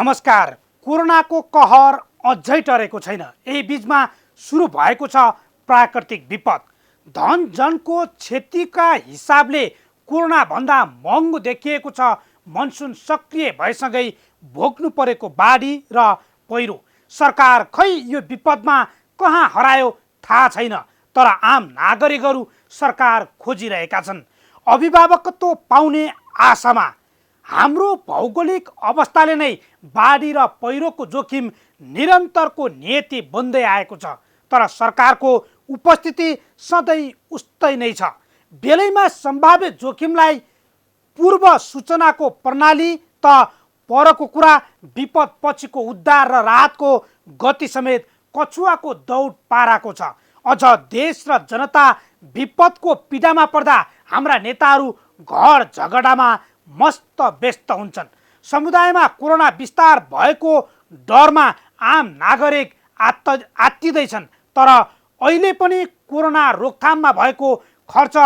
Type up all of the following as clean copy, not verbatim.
नमस्कार। कोरोनाको कहर अझै टरेको छैन। यही बीचमा सुरु भएको छ प्राकृतिक विपद। धन जनको क्षतिका हिसाबले कोरोना भन्दा महँगो देखिएको छ मनसुन सक्रिय भएसँगै भोग्नु परेको बाढी र पहिरो। सरकार खै यो विपदमा कहाँ हरायो थाहा छैन, तर आम नागरिकहरू सरकार खोजिरहेका छन्। अभिभावकत्व पाउने आशामा। हाम्रो भौगोलिक अवस्थाले नै बाढी र पहिरोको जोखिम निरन्तरको नियति बन्दै आएको छ, तर सरकारको उपस्थिति सधैँ उस्तै नै छ। बेलैमा सम्भाव्य जोखिमलाई पूर्व सूचनाको प्रणाली त परको कुरा, विपद पछिको उद्धार र राहतको गति समेत कछुवाको दौड पाराको छ। अझ देश र जनता विपदको पीडामा पर्दा हाम्रा नेताहरू घर झगडामा मस्त व्यस्त हुन्छन्। समुदायमा कोरोना विस्तार भएको डरमा आम नागरिक आत्तिँदैछन्, तर अहिले पनि कोरोना रोकथाममा भएको खर्च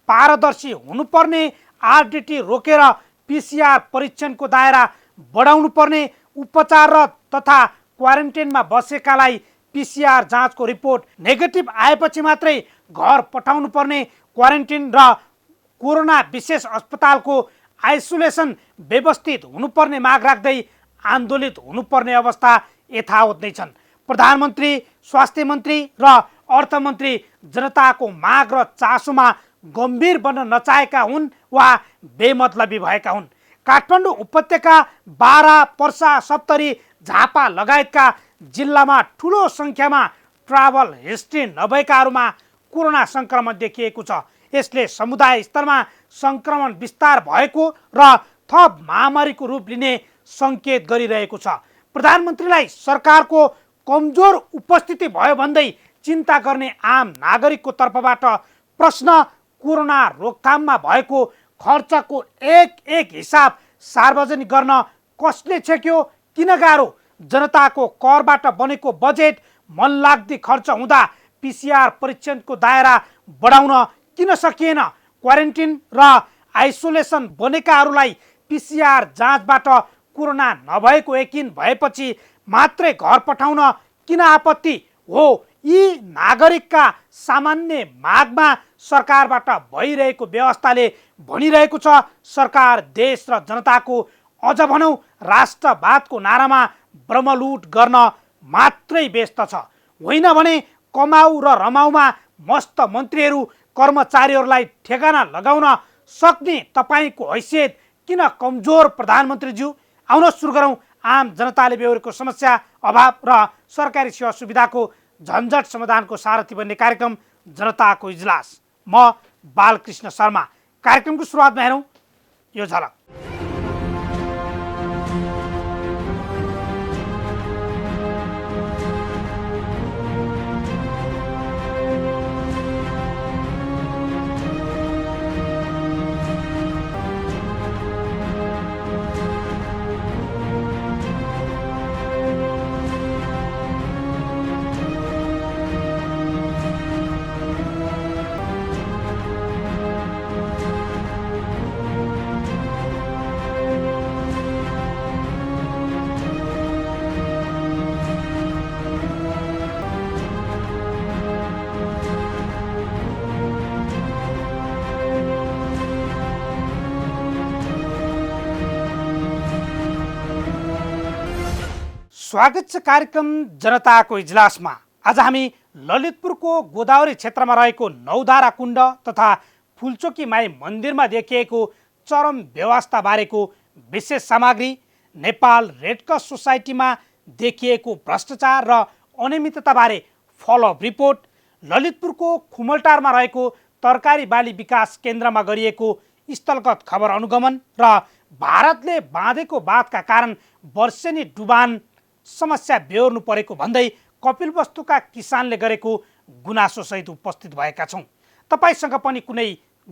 पारदर्शी हुनुपर्ने, आरडिटी रोकेर पिसिआर परीक्षणको दायरा बढाउनु पर्ने, उपचार तथा क्वारेन्टाइनमा बसेकालाई पिसिआर जाँचको रिपोर्ट नेगेटिभ आएपछि मात्रै घर पठाउनु पर्ने, क्वारेन्टाइन र कोरोना विशेष अस्पतालको आइसोलेसन व्यवस्थित हुनुपर्ने माग राख्दै आन्दोलित हुनुपर्ने अवस्था यथावत नै छन्। प्रधानमन्त्री, स्वास्थ्य मन्त्री र अर्थमन्त्री जनताको माग र चासोमा गम्भीर बन्न नचाहेका हुन् वा बेमतलबी भएका हुन्। काठमाडौँ उपत्यका, बारा, पर्सा, सप्तरी, झापा लगायतका जिल्लामा ठुलो सङ्ख्यामा ट्राभल हिस्ट्री नभएकाहरूमा कोरोना सङ्क्रमण देखिएको छ। यसले समुदाय स्तरमा सङ्क्रमण विस्तार भएको र थप महामारीको रूप लिने सङ्केत गरिरहेको छ। प्रधानमन्त्रीलाई सरकारको कमजोर उपस्थिति भयो भन्दै चिन्ता गर्ने आम नागरिकको तर्फबाट प्रश्न, कोरोना रोकथाममा भएको खर्चको एक हिसाब सार्वजनिक गर्न कसले छेक्यो? किन गाह्रो? जनताको करबाट बनेको बजेट मनलाग्दी खर्च हुँदा पिसिआर परीक्षणको दायरा बढाउन किन सकिएन? क्वारेन्टाइन र आइसोलेसन बनेकाहरूलाई पिसिआर जाँचबाट कोरोना नभएको यकिन भएपछि मात्रै घर पठाउन किन आपत्ति हो? यी नागरिकका सामान्य मागमा सरकारबाट भइरहेको व्यवस्थाले भनिरहेको छ सरकार देश र जनताको, अझ भनौँ राष्ट्रवादको नारामा ब्रह्मलुट गर्न मात्रै व्यस्त छ, होइन भने कमाउ र रमाउमा मस्त मन्त्रीहरू, कर्मचारीहरूलाई ठेगाना लगाउन सक्ने तपाईँको हैसियत किन कमजोर? प्रधानमन्त्रीज्यू, आउनुहोस् सुरु गरौँ आम जनताले बेहोरेको समस्या, अभाव र सरकारी सेवा सुविधाको झन्झट समाधानको सारथी बन्ने कार्यक्रम जनताको इजलास। म बालकृष्ण शर्मा। कार्यक्रमको सुरुवातमा हेरौँ यो झलक। स्वागत छ कार्यक्रम जनताको इजलासमा। आज हामी ललितपुरको गोदावरी क्षेत्रमा रहेको नौधारा कुण्ड तथा फुलचोकी माई मन्दिरमा देखिएको चरम व्यवस्था बारेको विशेष सामग्री, नेपाल रेडक्रस सोसाइटीमा देखिएको भ्रष्टाचार र अनियमितताबारे फलोअप रिपोर्ट, ललितपुरको खुमलटारमा रहेको तरकारी बाली विकास केन्द्रमा गरिएको स्थलगत खबर अनुगमन र भारतले बाँधेको बाँधका कारण वर्षेनी डुबान समस्या बेहोर्नु परेको भन्दै कपिलवस्तुका किसानले गरेको गुनासोसहित उपस्थित भएका छौँ। तपाईँसँग पनि कुनै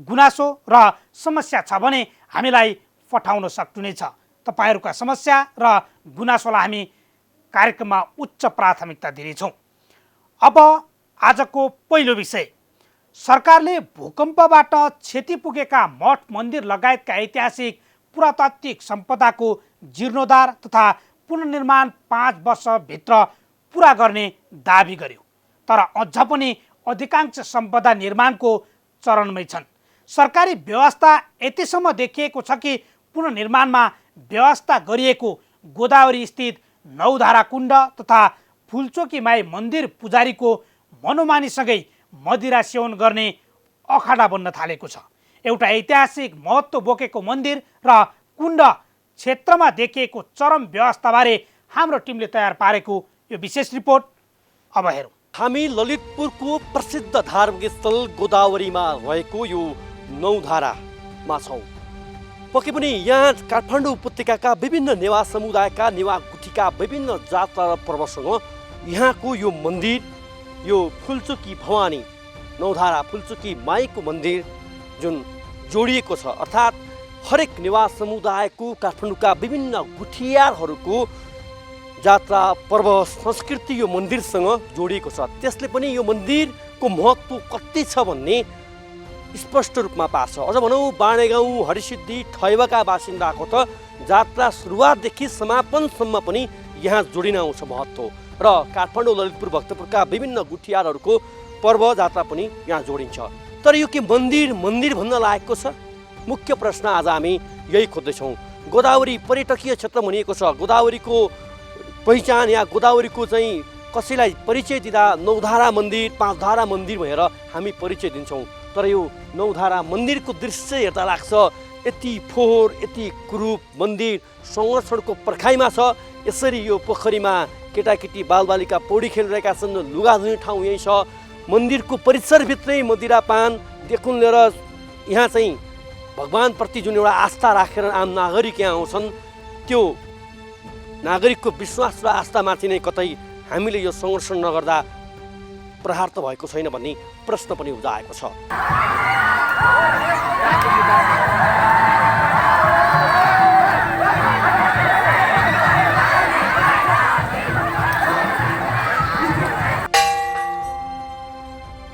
गुनासो र समस्या छ भने हामीलाई पठाउन सक्नुहुनेछ। तपाईँहरूका समस्या र गुनासोलाई हामी कार्यक्रममा उच्च प्राथमिकता दिनेछौँ। अब आजको पहिलो विषय, सरकारले भूकम्पबाट क्षति पुगेका मठ मन्दिर लगायतका ऐतिहासिक पुरातात्विक सम्पदाको जीर्णोद्धार तथा पुनर्निर्माण 5 वर्षभित्र पुरा गर्ने दाबी गर्यो। तर अझ पनि अधिकांश सम्पदा निर्माणको चरणमै छन्। सरकारी व्यवस्था यतिसम्म देखिएको छ कि पुनर्निर्माणमा व्यवस्था गरिएको गोदावरी स्थित नौधारा कुण्ड तथा फुलचोकी माई मन्दिर पुजारीको मनोमानीसँगै मदिरा सेवन गर्ने अखाडा बन्न थालेको छ। एउटा ऐतिहासिक महत्त्व बोकेको मन्दिर र कुण्ड क्षेत्रमा देखिएको चरम व्यवस्थाबारे हाम्रो टिमले तयार पारेको यो विशेष रिपोर्ट अब हेरौँ। हामी ललितपुरको प्रसिद्ध धार्मिक स्थल गोदावरीमा रहेको यो नौधारामा छौँ। पक्कै पनि यहाँ काठमाडौँ उपत्यकाका विभिन्न नेवा समुदायका नेवा गुठीका विभिन्न जात र पर्वसँग यहाँको यो मन्दिर, यो फुलचोकी भवानी नौधारा फुलचोकी माईको मन्दिर जुन जोडिएको छ, अर्थात् हरेक नेवा समुदायको काठमाडौँका विभिन्न गुठियारहरूको जात्रा पर्व संस्कृति यो मन्दिरसँग जोडिएको छ। त्यसले पनि यो मन्दिरको महत्त्व कति छ भन्ने स्पष्ट रूपमा पार्छ। अझ भनौँ बाणेगाउँ हरिसिद्धि ठैवाका बासिन्दाको त जात्रा सुरुवातदेखि समापनसम्म पनि यहाँ जोडिन आउँछ महत्त्व, र काठमाडौँ ललितपुर भक्तपुरका विभिन्न गुठियारहरूको पर्व जात्रा पनि यहाँ जोडिन्छ। तर यो के मन्दिर भन्न लायकको छ? मुख्य प्रश्न आज हामी यही खोज्दैछौँ। गोदावरी पर्यटकीय क्षेत्र भनिएको छ। गोदावरीको पहिचान या गोदावरीको चाहिँ कसैलाई परिचय दिँदा नौधारा मन्दिर, पाँचधारा मन्दिर भनेर हामी परिचय दिन्छौँ। तर यो नौधारा मन्दिरको दृश्य हेर्दा लाग्छ यति फोहोर, यति कुरूप मन्दिर संरक्षणको पर्खाइमा छ। यसरी यो पोखरीमा केटाकेटी बालबालिका पौडी खेलिरहेका छन्, लुगा धुने ठाउँ यही छ। मन्दिरको परिसरभित्रै मदिरापानदेखि लिएर यहाँ चाहिँ भगवानप्रति जुन एउटा आस्था राखेर आम नागरिक यहाँ आउँछन्, त्यो नागरिकको विश्वास र आस्थामाथि नै कतै हामीले यो संरक्षण नगर्दा प्रहार त भएको छैन भन्ने प्रश्न पनि उब्जाएको छ।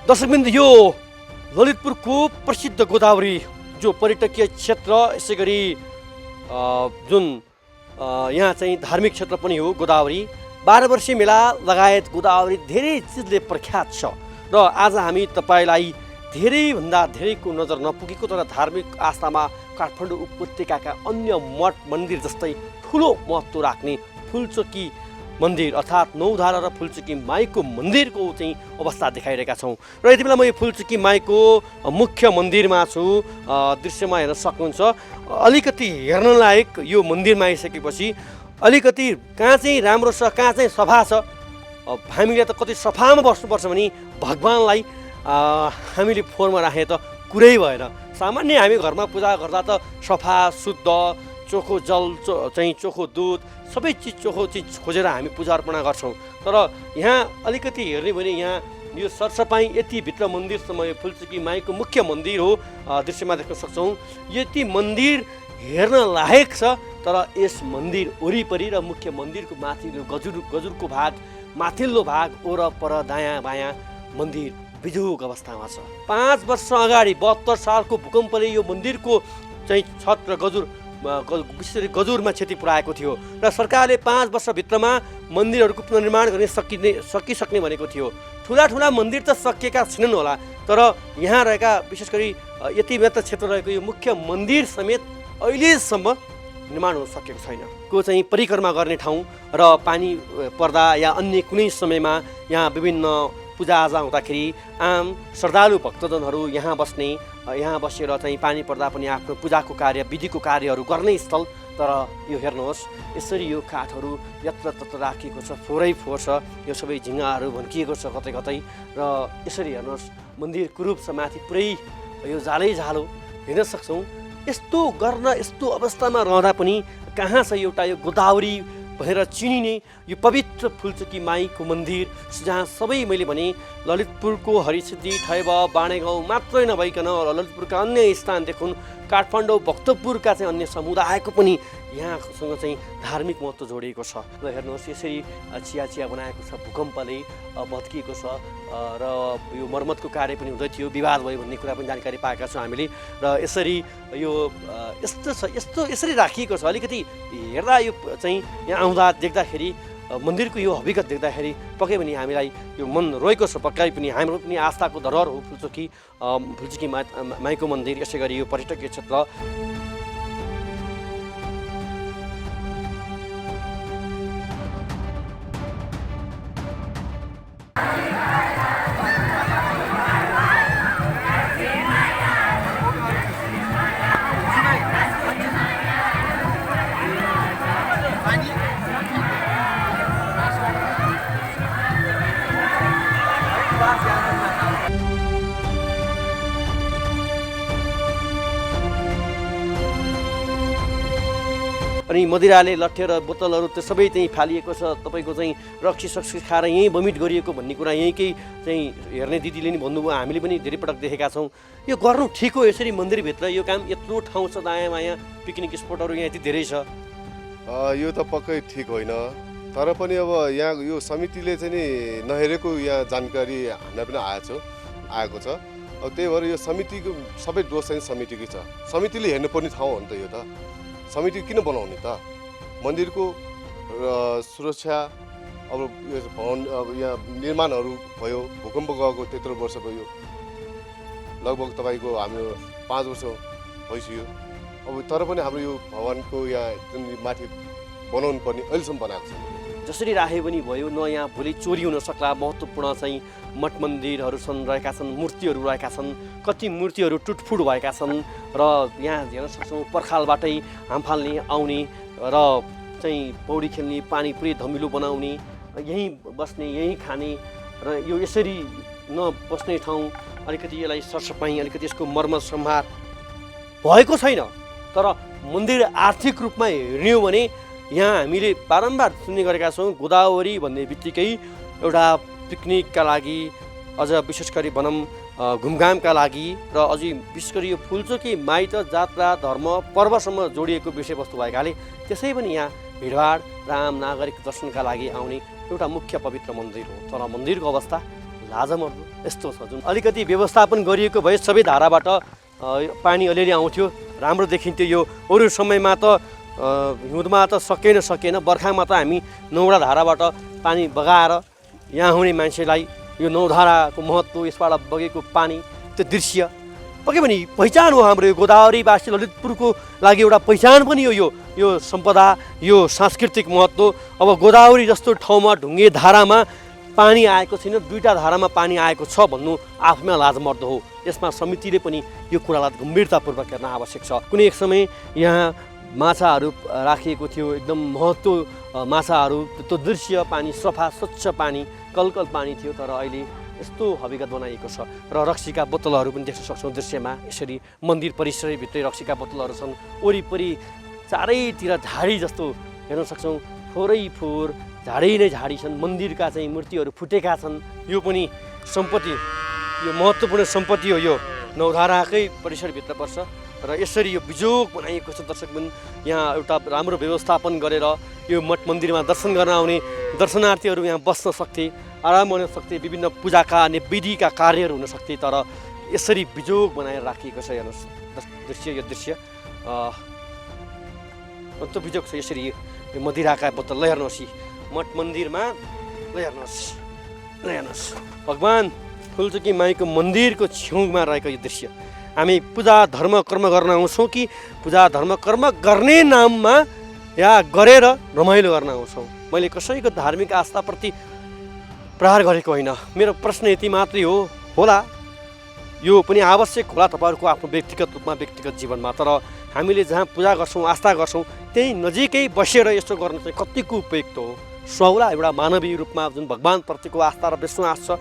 दर्शकवृन्द, यो ललितपुरको प्रसिद्ध गोदावरी जो पर्यटकीय क्षेत्र, यसै गरी जुन यहाँ चाहिँ धार्मिक क्षेत्र पनि हो गोदावरी, 12 वर्षे मेला लगायत गोदावरी धेरै चिजले प्रख्यात छ। र आज हामी तपाईँलाई धेरैभन्दा धेरैको नजर नपुगेको तर धार्मिक आस्थामा काठमाडौँ उपत्यकाका अन्य मठ मन्दिर जस्तै ठुलो महत्त्व राख्ने फुलचोकी मन्दिर अर्थात् नौधारा र फुलचोकी माईको मन्दिरको चाहिँ अवस्था देखाइरहेका छौँ। र यति बेला म यो फुलचोकी माईको मुख्य मन्दिरमा छु। दृश्यमा हेर्न सक्नुहुन्छ। अलिकति हेर्न लायक यो मन्दिरमा आइसकेपछि अलिकति कहाँ चाहिँ राम्रो छ, कहाँ चाहिँ सफा छ। हामीले त कति सफामा बस्नुपर्छ भने भगवानलाई हामीले फोहोरमा राखे त कुरै भएन। सामान्य हामी घरमा पूजा गर्दा त सफा शुद्ध चोखो जल चाहिँ चोखो दुध सबै चिज चोखो चिज खोजेर हामी पूजा अर्पणा गर्छौँ। तर यहाँ अलिकति हेर्ने भने यहाँ यो सरसफाइ यति भित्र मन्दिरसम्म यो फुलचोकी माईको मुख्य मन्दिर हो, दृश्यमा देख्न सक्छौँ। यति मन्दिर हेर्न लायक छ। तर यस मन्दिर वरिपरि र मुख्य मन्दिरको माथिल्लो गजुरको भाग, माथिल्लो भाग वरपर दायाँ बायाँ मन्दिर बिजोग अवस्थामा छ। 5 वर्ष अगाडि 72 सालको भूकम्पले यो मन्दिरको चाहिँ छत र विशेष गजुरमा क्षति पुर्याएको थियो र सरकारले 5 वर्षभित्रमा मन्दिरहरूको पुनर्निर्माण गर्ने सकिसक्ने भनेको थियो। ठुला मन्दिर त सकिएका छैनन् होला, तर यहाँ रहेका विशेष गरी यति मात्र क्षेत्र रहेको यो मुख्य मन्दिर समेत अहिलेसम्म निर्माण हुन सकेको छैन। को चाहिँ परिक्रमा गर्ने ठाउँ र पानी पर्दा या अन्य कुनै समयमा यहाँ विभिन्न पूजाआजा हुँदाखेरि आम श्रद्धालु भक्तजनहरू यहाँ बसेर चाहिँ पानी पर्दा पनि आफ्नो पूजाको कार्य विधिको कार्यहरू गर्ने स्थल। तर यो हेर्नुहोस्, यसरी यो काठहरू यत्रतत्र राखिएको छ, फोहोरै फोहोर छ, यो सबै झिङ्गाहरू भन्किएको छ कतै कतै। र यसरी हेर्नुहोस्, मन्दिर कुरूप छ, माथि पुरै यो झालो हेर्न सक्छौँ। यस्तो अवस्थामा रहँदा पनि कहाँ छ एउटा यो गोदावरी भनेर चिनिने यो पवित्र फुलचोकी माईको मन्दिर, जहाँ सबै मैले भने ललितपुरको हरिसिद्धि ठैवा बाणेगाउँ मात्रै नभइकन ललितपुरका अन्य स्थानदेखि काठमाडौँ भक्तपुरका चाहिँ अन्य समुदायको पनि यहाँसँग चाहिँ धार्मिक महत्त्व जोडिएको छ। र हेर्नुहोस्, यसरी चिया बनाएको छ, भूकम्पले भत्किएको छ र यो मर्मतको कार्य पनि हुँदै थियो, विवाद भयो भन्ने कुरा पनि जानकारी पाएका छौँ हामीले। र यसरी यो यस्तो छ, यसरी राखिएको छ। अलिकति हेर्दा यो चाहिँ यहाँ आउँदा देख्दाखेरि मन्दिरको यो हकीकत देख्दाखेरि पक्कै पनि हामीलाई यो मन रोएको छ। पक्कै पनि हाम्रो पनि आस्थाको धरोहर हो फुल्चुकी माईको मन्दिर। यसै गरी यो पर्यटकीय क्षेत्र अनि मदिराले लट्ठे र बोतलहरू त्यो सबै त्यहीँ फालिएको छ। तपाईँको चाहिँ रक्सी सक्सी खाएर यहीँ बमिट गरिएको भन्ने कुरा यहीँकै चाहिँ हेर्ने दिदीले नि भन्नुभयो, हामीले पनि धेरै पटक देखेका छौँ। यो गर्नु ठिक हो यसरी मन्दिरभित्र यो काम? यत्रो ठाउँ छ दायाँ बायाँ पिकनिक स्पोटहरू यहाँ यति धेरै छ। यो त पक्कै ठिक होइन, तर पनि अब यहाँ यो समितिले चाहिँ नि नहेरेको यहाँ जानकारी हामीलाई पनि आएको छ। अब त्यही भएर यो समितिको सबै दोष चाहिँ समितिकै छ। समितिले हेर्नुपर्ने ठाउँ हो नि त यो त। समिति किन बनाउने त? मन्दिरको सुरक्षा अब यो भवन अब यहाँ निर्माणहरू भयो, भूकम्प गएको त्यत्रो वर्ष भयो, लगभग तपाईँको हाम्रो 5 वर्ष भइसक्यो। अब तर पनि हाम्रो यो भवनको यहाँ माथि बनाउनु पर्ने अहिलेसम्म बनाएको छैन। जसरी राखे पनि भयो न, यहाँ भोलि चोरी हुन सक्ला। महत्त्वपूर्ण चाहिँ मठ मन्दिरहरू रहेका छन्, मूर्तिहरू रहेका छन्, कति मूर्तिहरू टुटफुट भएका छन् र यहाँ हेर्न सक्छौँ पर्खालबाटै हामफाल्ने आउने र चाहिँ पौडी खेल्ने, पानी पुरै धमिलो बनाउने, यहीँ बस्ने यहीँ खाने र यो यसरी नबस्ने ठाउँ अलिकति यसलाई सरसफाइ अलिकति यसको मर्मत सम्हार भएको छैन। तर मन्दिर आर्थिक रूपमा हेर्ने हो भने यहाँ हामीले बारम्बार सुन्ने गरेका छौँ, गोदावरी भन्ने बित्तिकै एउटा पिकनिकका लागि, अझ विशेष गरी भनौँ घुमघामका लागि र अझै विशेष गरी यो फुल्चुकी माई त जात्रा धर्म पर्वसम्म जोडिएको विषयवस्तु भएकाले त्यसै पनि यहाँ भिडभाड राम नागरिक दर्शनका लागि आउने एउटा मुख्य पवित्र मन्दिर हो। तर मन्दिरको अवस्था लाजमर्दो यस्तो छ, जुन अलिकति व्यवस्थापन गरिएको भए सबै धाराबाट पानी अलिअलि आउँथ्यो, राम्रो देखिन्थ्यो। यो अरू समयमा त हिउँदमा त सकेन, बर्खामा त हामी नौवटा धाराबाट पानी बगाएर यहाँ हुने मान्छेलाई यो नौधाराको महत्त्व, यसबाट बगेको पानी, त्यो दृश्य पक्कै पनि पहिचान हो हाम्रो। यो गोदावरीवासी ललितपुरको लागि एउटा पहिचान पनि हो यो सम्पदा, यो सांस्कृतिक महत्त्व। अब गोदावरी जस्तो ठाउँमा ढुङ्गे धारामा पानी आएको छैन, 2टा धारामा पानी आएको छ भन्नु आफैमा लाजमर्दो हो। यसमा समितिले पनि यो कुरालाई गम्भीरतापूर्वक हेर्न आवश्यक छ। कुनै एक समय यहाँ माछाहरू राखिएको थियो, एकदम महत्त्व माछाहरू, त्यो दृश्य पानी सफा स्वच्छ पानी, कलकल पानी थियो। तर अहिले यस्तो हकीकत बनाइएको छ र रक्सीका बोतलहरू पनि देख्न सक्छौँ दृश्यमा। यसरी मन्दिर परिसरभित्रै रक्सीका बोतलहरू छन्, वरिपरि चारैतिर झाडी जस्तो हेर्न सक्छौँ, फोरै फोहोर झाडी नै झाडी छन्। मन्दिरका चाहिँ मूर्तिहरू फुटेका छन्। यो पनि सम्पत्ति, यो महत्त्वपूर्ण सम्पत्ति हो, यो नौधाराकै परिसरभित्र पर्छ र यसरी यो बिजोग बनाइएको छ। दर्शकबिन यहाँ एउटा राम्रो व्यवस्थापन गरेर यो मठ मन्दिरमा दर्शन गर्न आउने दर्शनार्थीहरू यहाँ बस्न सक्थे, आराम गर्न सक्थे, विभिन्न पूजाका अनि विधिका कार्यहरू हुन सक्थे। तर यसरी बिजोग बनाएर राखिएको छ। हेर्नुहोस् यो दृश्य कस्तो बिजोग छ। यसरी यो मदिराका बोतल ल हेर्नुहोस्, मठ मन्दिरमा ल हेर्नुहोस् भगवान् फुल्चुकी माईको मन्दिरको छेउमा रहेको यो दृश्य। हामी पूजा धर्म कर्म गर्न आउँछौँ कि पूजा धर्म कर्म गर्ने नाममा या गरेर रमाइलो गर्न आउँछौँ? मैले कसैको धार्मिक आस्थाप्रति प्रहार गरेको होइन। मेरो प्रश्न यति मात्रै होला, यो पनि आवश्यक होला तपाईँहरूको आफ्नो व्यक्तिगत रूपमा, व्यक्तिगत जीवनमा। तर हामीले जहाँ पूजा गर्छौँ, आस्था गर्छौँ, त्यही नजिकै बसेर यस्तो गर्नु चाहिँ कतिको उपयुक्त हो? सुहाउला एउटा मानवीय रूपमा जुन भगवान्प्रतिको आस्था र विश्वास छ,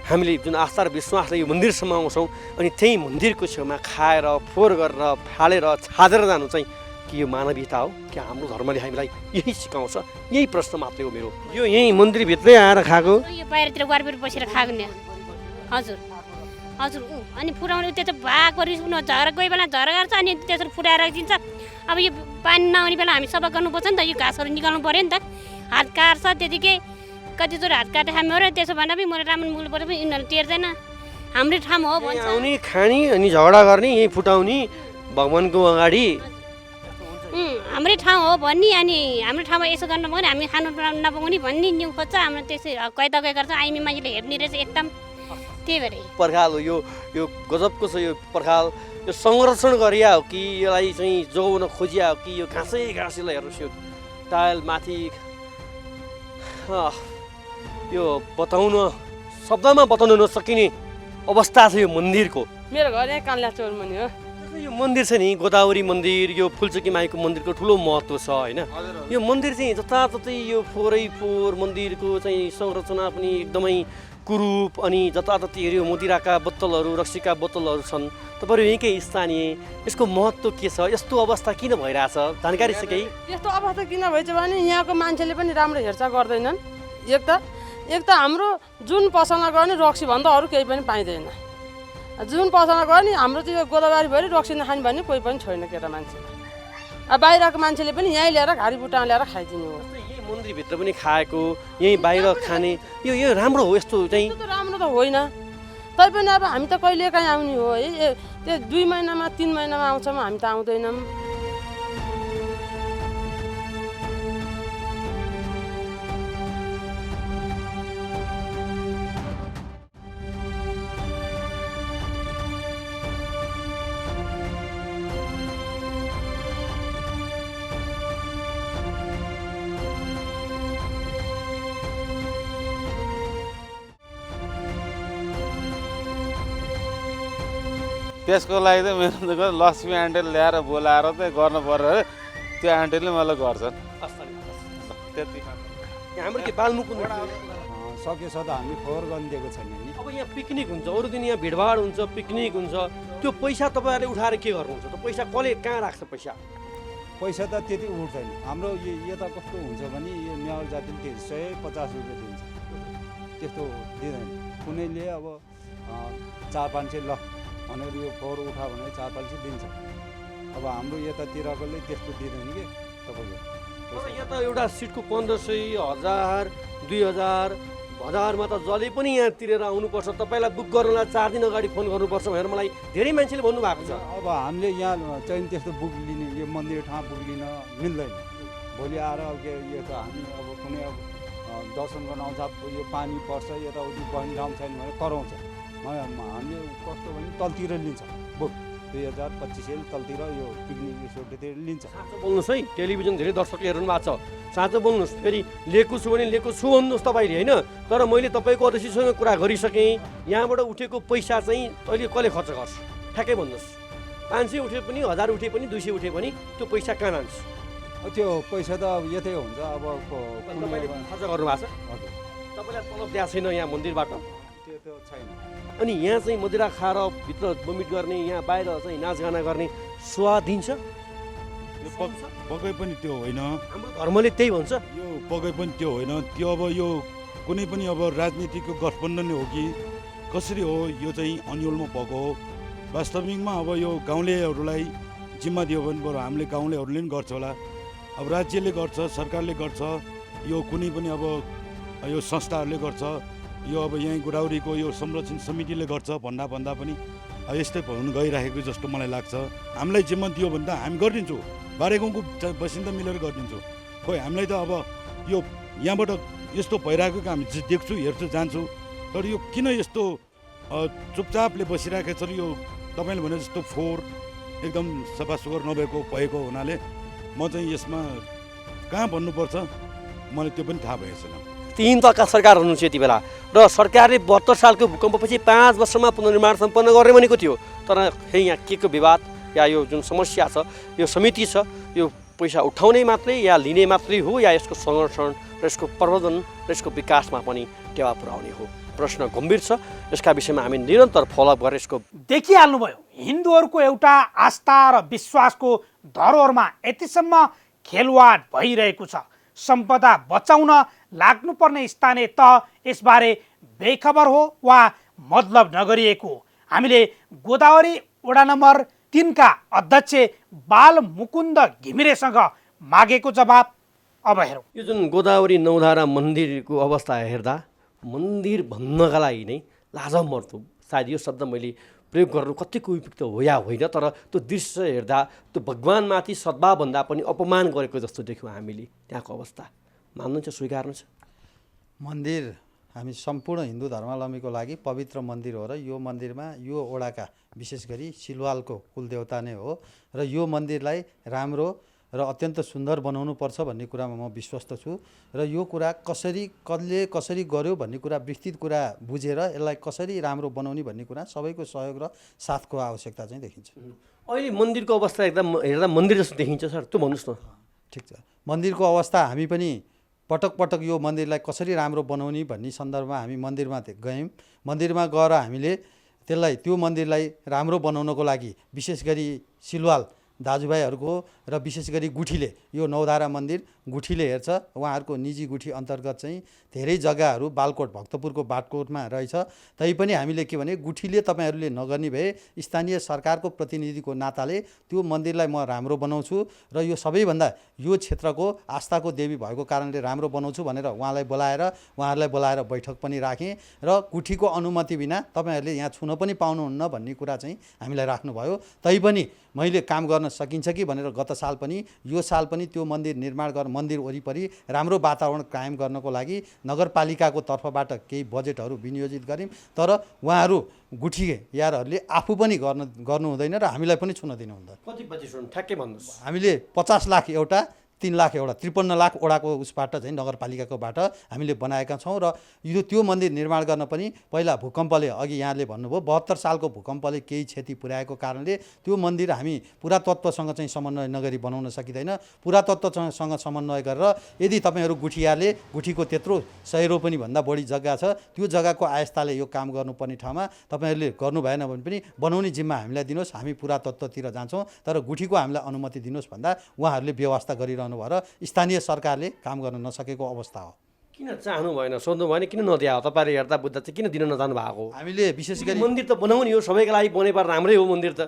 हामीले जुन आस्था र विश्वासले यो मन्दिरसम्म आउँछौँ, अनि त्यही मन्दिरको छेउमा खाएर फोहोर गरेर फालेर छादेर जानु चाहिँ कि यो मानवीयता हो? क्या हाम्रो धर्मले हामीलाई यही सिकाउँछ? यही प्रश्न मात्रै हो मेरो। यो यहीँ मन्दिरभित्रै आएर खाएको, यो बाहिरतिर वारतिर बसेर खाएको नि? हजुर अनि फुटाउने त्यो त भागको रिस झर कोही बेला झर गर्छ अनि त्यसरी फुटाएर दिन्छ। अब यो पानी नआउने बेला हामी सफा गर्नुपर्छ नि त, यो घाँसहरू निकाल्नु पऱ्यो नि त। हात काट्छ त्यतिकै, कतिचोटि हात काटे हामी र त्यसो भन्दा पनि मलाई राम्रो मूल्य पऱ्यो पनि यिनीहरू टेर्दैन। हाम्रै ठाउँ हो भन्छ, आउने खाने अनि झगडा गर्ने, यहीँ फुटाउने भगवान्को अगाडि। हाम्रै ठाउँ हो भन्ने अनि हाम्रो ठाउँमा यसो गर्न पाउने हामी खानु नपाउने भन्ने न्यु खोज्छ हाम्रो त्यसै कैदा गए गर्छ आइमी मान्छेले हेर्ने रहेछ एकदम त्यही भएर पर्खाल हो यो गजबको छ यो पर्खाल यो संरक्षण गरिया हो कि यसलाई चाहिँ जोगाउन खोजिया हो कि यो घाँसैलाई हेर्नुहोस् यो टायल माथि यो बताउन शब्दमा बताउन नसकिने अवस्था छ यो मन्दिरको। मेरो घर यहाँ कान्ला चौरमुनि हो। यो मन्दिर छ नि गोदावरी मन्दिर यो फुलचोकी माईको मन्दिरको ठुलो महत्त्व छ होइन। यो मन्दिर चाहिँ जताततै यो फोहोरै फोहोर मन्दिरको चाहिँ संरचना पनि एकदमै कुरूप अनि जताततै हेऱ्यो मदिराका बोतलहरू रक्सीका बोतलहरू छन्। तपाईँहरू यहीँकै स्थानीय यसको महत्त्व के छ यस्तो अवस्था किन भइरहेछ जानकारी छ केही? यस्तो अवस्था किन भएछ भने यहाँको मान्छेले पनि राम्रो हेरचाह गर्दैनन्। एक त हाम्रो जुन पसलमा गर्ने रक्सीभन्दा अरू केही पनि पाइँदैन। जुन पसलमा गयो नि हाम्रो त्यो गोदावरी भरि रक्सी नखाने भन्ने कोही पनि छैन केटा मान्छे। अब बाहिरको मान्छेले पनि यहीँ ल्याएर घारी बुट्टा ल्याएर खाइदिनु हो। यही मन्दिरभित्र पनि खाएको यहीँ बाहिर खाने यो राम्रो हो यस्तो चाहिँ? त राम्रो त होइन तैपनि अब हामी त कहिले काहीँ आउने हो है त्यो 2 महिनामा 3 महिनामा आउँछौँ हामी त आउँदैनौँ। त्यसको लागि चाहिँ मेरो लक्ष्मी आन्टीले ल्याएर बोलाएर चाहिँ गर्नु पर्यो अरे त्यो आन्टीले मलाई गर्छन् त्यति। हाम्रो के बालमुकुन्द सकेछ त हामी फोहोर गर्न दिएको छैन नि। अब यहाँ पिकनिक हुन्छ अरू दिन यहाँ भिडभाड हुन्छ पिकनिक हुन्छ त्यो पैसा तपाईँहरूले उठाएर के गर्नुहुन्छ त? पैसा कसले कहाँ राख्छ पैसा? पैसा त त्यति उठ्दैन हाम्रो यता कस्तो हुन्छ भने यो नेवार जातिले 150 रुपियाँ दिन्छ त्यस्तो दिँदैन। कुनैले अब 4-500 ल भनेर यो फोहोर उठा भने 4-500 दिन्छ। अब हाम्रो यतातिरकोले त्यस्तो दिँदैन कि तपाईँको। यहाँ त एउटा सिटको 1500, 1000, 2000, 1000मा त जसले पनि यहाँ तिरेर आउनुपर्छ। तपाईँलाई बुक गर्नलाई 4 दिन अगाडि फोन गर्नुपर्छ भनेर मलाई धेरै मान्छेले भन्नुभएको छ। अब हामीले यहाँ चाहिँ त्यस्तो बुक लिने यो मन्दिर ठाउँ बुक लिन मिल्दैन। भोलि आएर अब यो त हामी अब कुनै अब दर्शन गर्न आउँछ यो पानी पर्छ यताउति बस्ने ठाउँ छैन भने कराउँछ। हामीले कस्तो भने तलतिर लिन्छ बुक 2000-2500 तलतिर यो पिकनिक रिसोर्टतिर लिन्छ। साँचो बोल्नुहोस् है टेलिभिजन धेरै दर्शकले हेर्नु भएको छ। साँचो बोल्नुहोस् फेरि लिएको छु भने लिएको छु भन्नुहोस् तपाईँले होइन। तर मैले तपाईँको अध्यक्षसँग कुरा गरिसकेँ यहाँबाट उठेको पैसा चाहिँ अहिले कसले खर्च गर्छ ठ्याक्कै भन्नुहोस्। 500 उठे पनि 1000 उठे पनि 200 उठे पनि त्यो पैसा कहाँ जान्छ? त्यो पैसा त अब यतै हुन्छ। अब तपाईँले खर्च गर्नुभएको छ? हजुर तपाईँलाई तलब दिएको छैन यहाँ मन्दिरबाट? त्यो छैन। अनि यहाँ चाहिँ मदिरा खाएर भित्र बमिट गर्ने यहाँ बाहिर चाहिँ नाचगाना गर्ने स्वाद दिन्छ? यो पक्कै पनि त्यो होइन। हाम्रो धर्मले त्यही भन्छ। यो पक्कै पनि त्यो होइन। त्यो अब यो कुनै पनि अब राजनीतिको गठबन्धन हो कि कसरी हो यो चाहिँ अन्यलमा भएको हो। वास्तविकमा अब यो गाउँलेहरूलाई जिम्मा दियो भने बरु हामीले गाउँलेहरूले पनि गर्छ होला। अब राज्यले गर्छ सरकारले गर्छ यो कुनै पनि अब यो संस्थाहरूले गर्छ यो अब यहीँ गोदावरीको यो संरक्षण समितिले गर्छ भन्दा पनि यस्तै हुन गइरहेको जस्तो मलाई लाग्छ। हामीलाई जिम्मा दियो भने त हामी गरिदिन्छौँ। बारे गाउँको बसिन्दा मिलेर गरिदिन्छौँ। खोइ हामीलाई त अब यो यहाँबाट यस्तो भइरहेको हामी देख्छु हेर्छु जान्छु। तर यो किन यस्तो चुपचापले बसिरहेको छ र यो तपाईँले भने जस्तो फोहोर एकदम सफा सुग्घर नभएको भएको हुनाले म चाहिँ यसमा कहाँ भन्नुपर्छ मलाई त्यो पनि थाहा भएको छैन। 3 तहका सरकार हुनुहुन्छ यति बेला र सरकारले 72 सालको भूकम्पपछि 5 वर्षमा पुनर्निर्माण सम्पन्न गर्ने भनेको थियो। तर यहाँ के को विवाद या यो जुन समस्या छ यो समिति छ यो पैसा उठाउने मात्रै या लिने मात्रै हो या यसको संरक्षण र यसको प्रबन्धन र यसको विकासमा पनि टेवा पुर्याउने हो? प्रश्न गम्भीर छ। यसका विषयमा हामी निरन्तर फलोअप गरेर यसको देखिहाल्नुभयो हिन्दूहरूको एउटा आस्था र विश्वासको धरोहरमा यतिसम्म खेलवाड भइरहेको छ। सम्पदा बचाउन लाग्नुपर्ने स्थानीय तह यसबारे बेखबर हो वा मतलब नगरिएको। हामीले गोदावरी वडा नम्बर 3 का अध्यक्ष बालमुकुन्द घिमिरेसँग मागेको जवाब अब हेरौँ। यो जुन गोदावरी नौधारा मन्दिरको अवस्था हेर्दा मन्दिर भन्नका लागि नै लाजम मर्दो सायद यो शब्द मैले प्रयोग गर्नु कतिको उपयुक्त हो या होइन, तर त्यो दृश्य हेर्दा त्यो भगवान्माथि सद्भावभन्दा पनि अपमान गरेको जस्तो देख्यौँ हामीले। त्यहाँको अवस्था मान्नुहुन्छ, स्वीकार्नु छ? मन्दिर हामी सम्पूर्ण हिन्दू धर्मावलम्बीको लागि पवित्र मन्दिर हो र यो मन्दिरमा यो ओडाका विशेष गरी सिलवालको कुलदेवता नै हो र यो मन्दिरलाई राम्रो र अत्यन्त सुन्दर बनाउनु पर्छ भन्ने कुरामा म विश्वस्त छु र यो कुरा कसले कसरी गर्यो भन्ने कुरा विस्तृत कुरा बुझेर यसलाई कसरी राम्रो बनाउने भन्ने कुरा सबैको सहयोग र साथको आवश्यकता चाहिँ देखिन्छ। अहिले मन्दिरको अवस्था एकदम हेर्दा मन्दिर जस्तो देखिन्छ सर, त्यो भन्नुहोस् न। ठिक छ, मन्दिरको अवस्था हामी पनि पटक पटक यो मन्दिरलाई कसरी राम्रो बनाउने भन्ने सन्दर्भमा हामी मन्दिरमा गयौँ। मन्दिरमा गएर हामीले त्यो मन्दिरलाई राम्रो बनाउनको लागि विशेष गरी सिलवाल दाजुभाइहरूको र विशेष गरी गुठीले यो नौधारा मन्दिर गुठीले हेर्छ, उहाँहरूको निजी गुठी अन्तर्गत चाहिँ धेरै जग्गाहरू बालकोट भक्तपुरको बाटकोटमा रहेछ। तैपनि हामीले के भने गुठीले तपाईँहरूले नगर्ने भए स्थानीय सरकारको प्रतिनिधिको नाताले त्यो मन्दिरलाई म राम्रो बनाउँछु र यो सबैभन्दा यो क्षेत्रको आस्थाको देवी भएको कारणले राम्रो बनाउँछु भनेर उहाँहरूलाई बोलाएर बैठक पनि राखेँ र गुठीको अनुमति बिना तपाईँहरूले यहाँ छुन पनि पाउनुहुन्न भन्ने कुरा चाहिँ हामीलाई राख्नुभयो। तैपनि मैले काम गर्न सकिन्छ कि भनेर गत साल पनि यो साल पनि त्यो मन्दिर निर्माण गर्न मन्दिर वरिपरि राम्रो वातावरण कायम गर्नको लागि नगरपालिकाको तर्फबाट केही बजेटहरू विनियोजित गऱ्यौँ। तर उहाँहरू गुठियारहरूले आफू पनि गर्नु हुँदैन र हामीलाई पनि छुन दिनुहुँदैन। कति बजेट ठ्याक्कै भन्नुहोस्? हामीले 50 लाख एउटा 3 लाख एउटा 53 लाख ओडाको उसबाट चाहिँ नगरपालिकाकोबाट हामीले बनाएका छौँ र त्यो मन्दिर निर्माण गर्न पनि पहिला भूकम्पले अघि यहाँले भन्नुभयो 72 सालको भूकम्पले केही क्षति पुर्याएको कारणले त्यो मन्दिर हामी पुरातत्त्वसँग चाहिँ समन्वय नगरी बनाउन सकिँदैन। पुरातत्त्वसँग समन्वय गरेर यदि तपाईँहरू गुठीको त्यत्रो 100 रोपनी भन्दा बढी जग्गा छ, त्यो जग्गाको आयस्ताले यो काम गर्नुपर्ने ठाउँमा तपाईँहरूले गर्नु भएन भने पनि बनाउने जिम्मा हामीलाई दिनुहोस्, हामी पुरातत्त्वतिर जान्छौँ, तर गुठीको हामीलाई अनुमति दिनुहोस् भन्दा उहाँहरूले व्यवस्था गरिरहनु भएर स्थानीय सरकारले काम गर्न नसकेको अवस्था हो। किन चाहनु भएन, सोध्नु भएन, किन नदिया हो? तपाईँले हेर्दा बुझ्दा चाहिँ किन दिन नजानु भएको? हामीले विशेष गरी मन्दिर त बनाउने हो, सबैको लागि बने पार राम्रै हो मन्दिर त।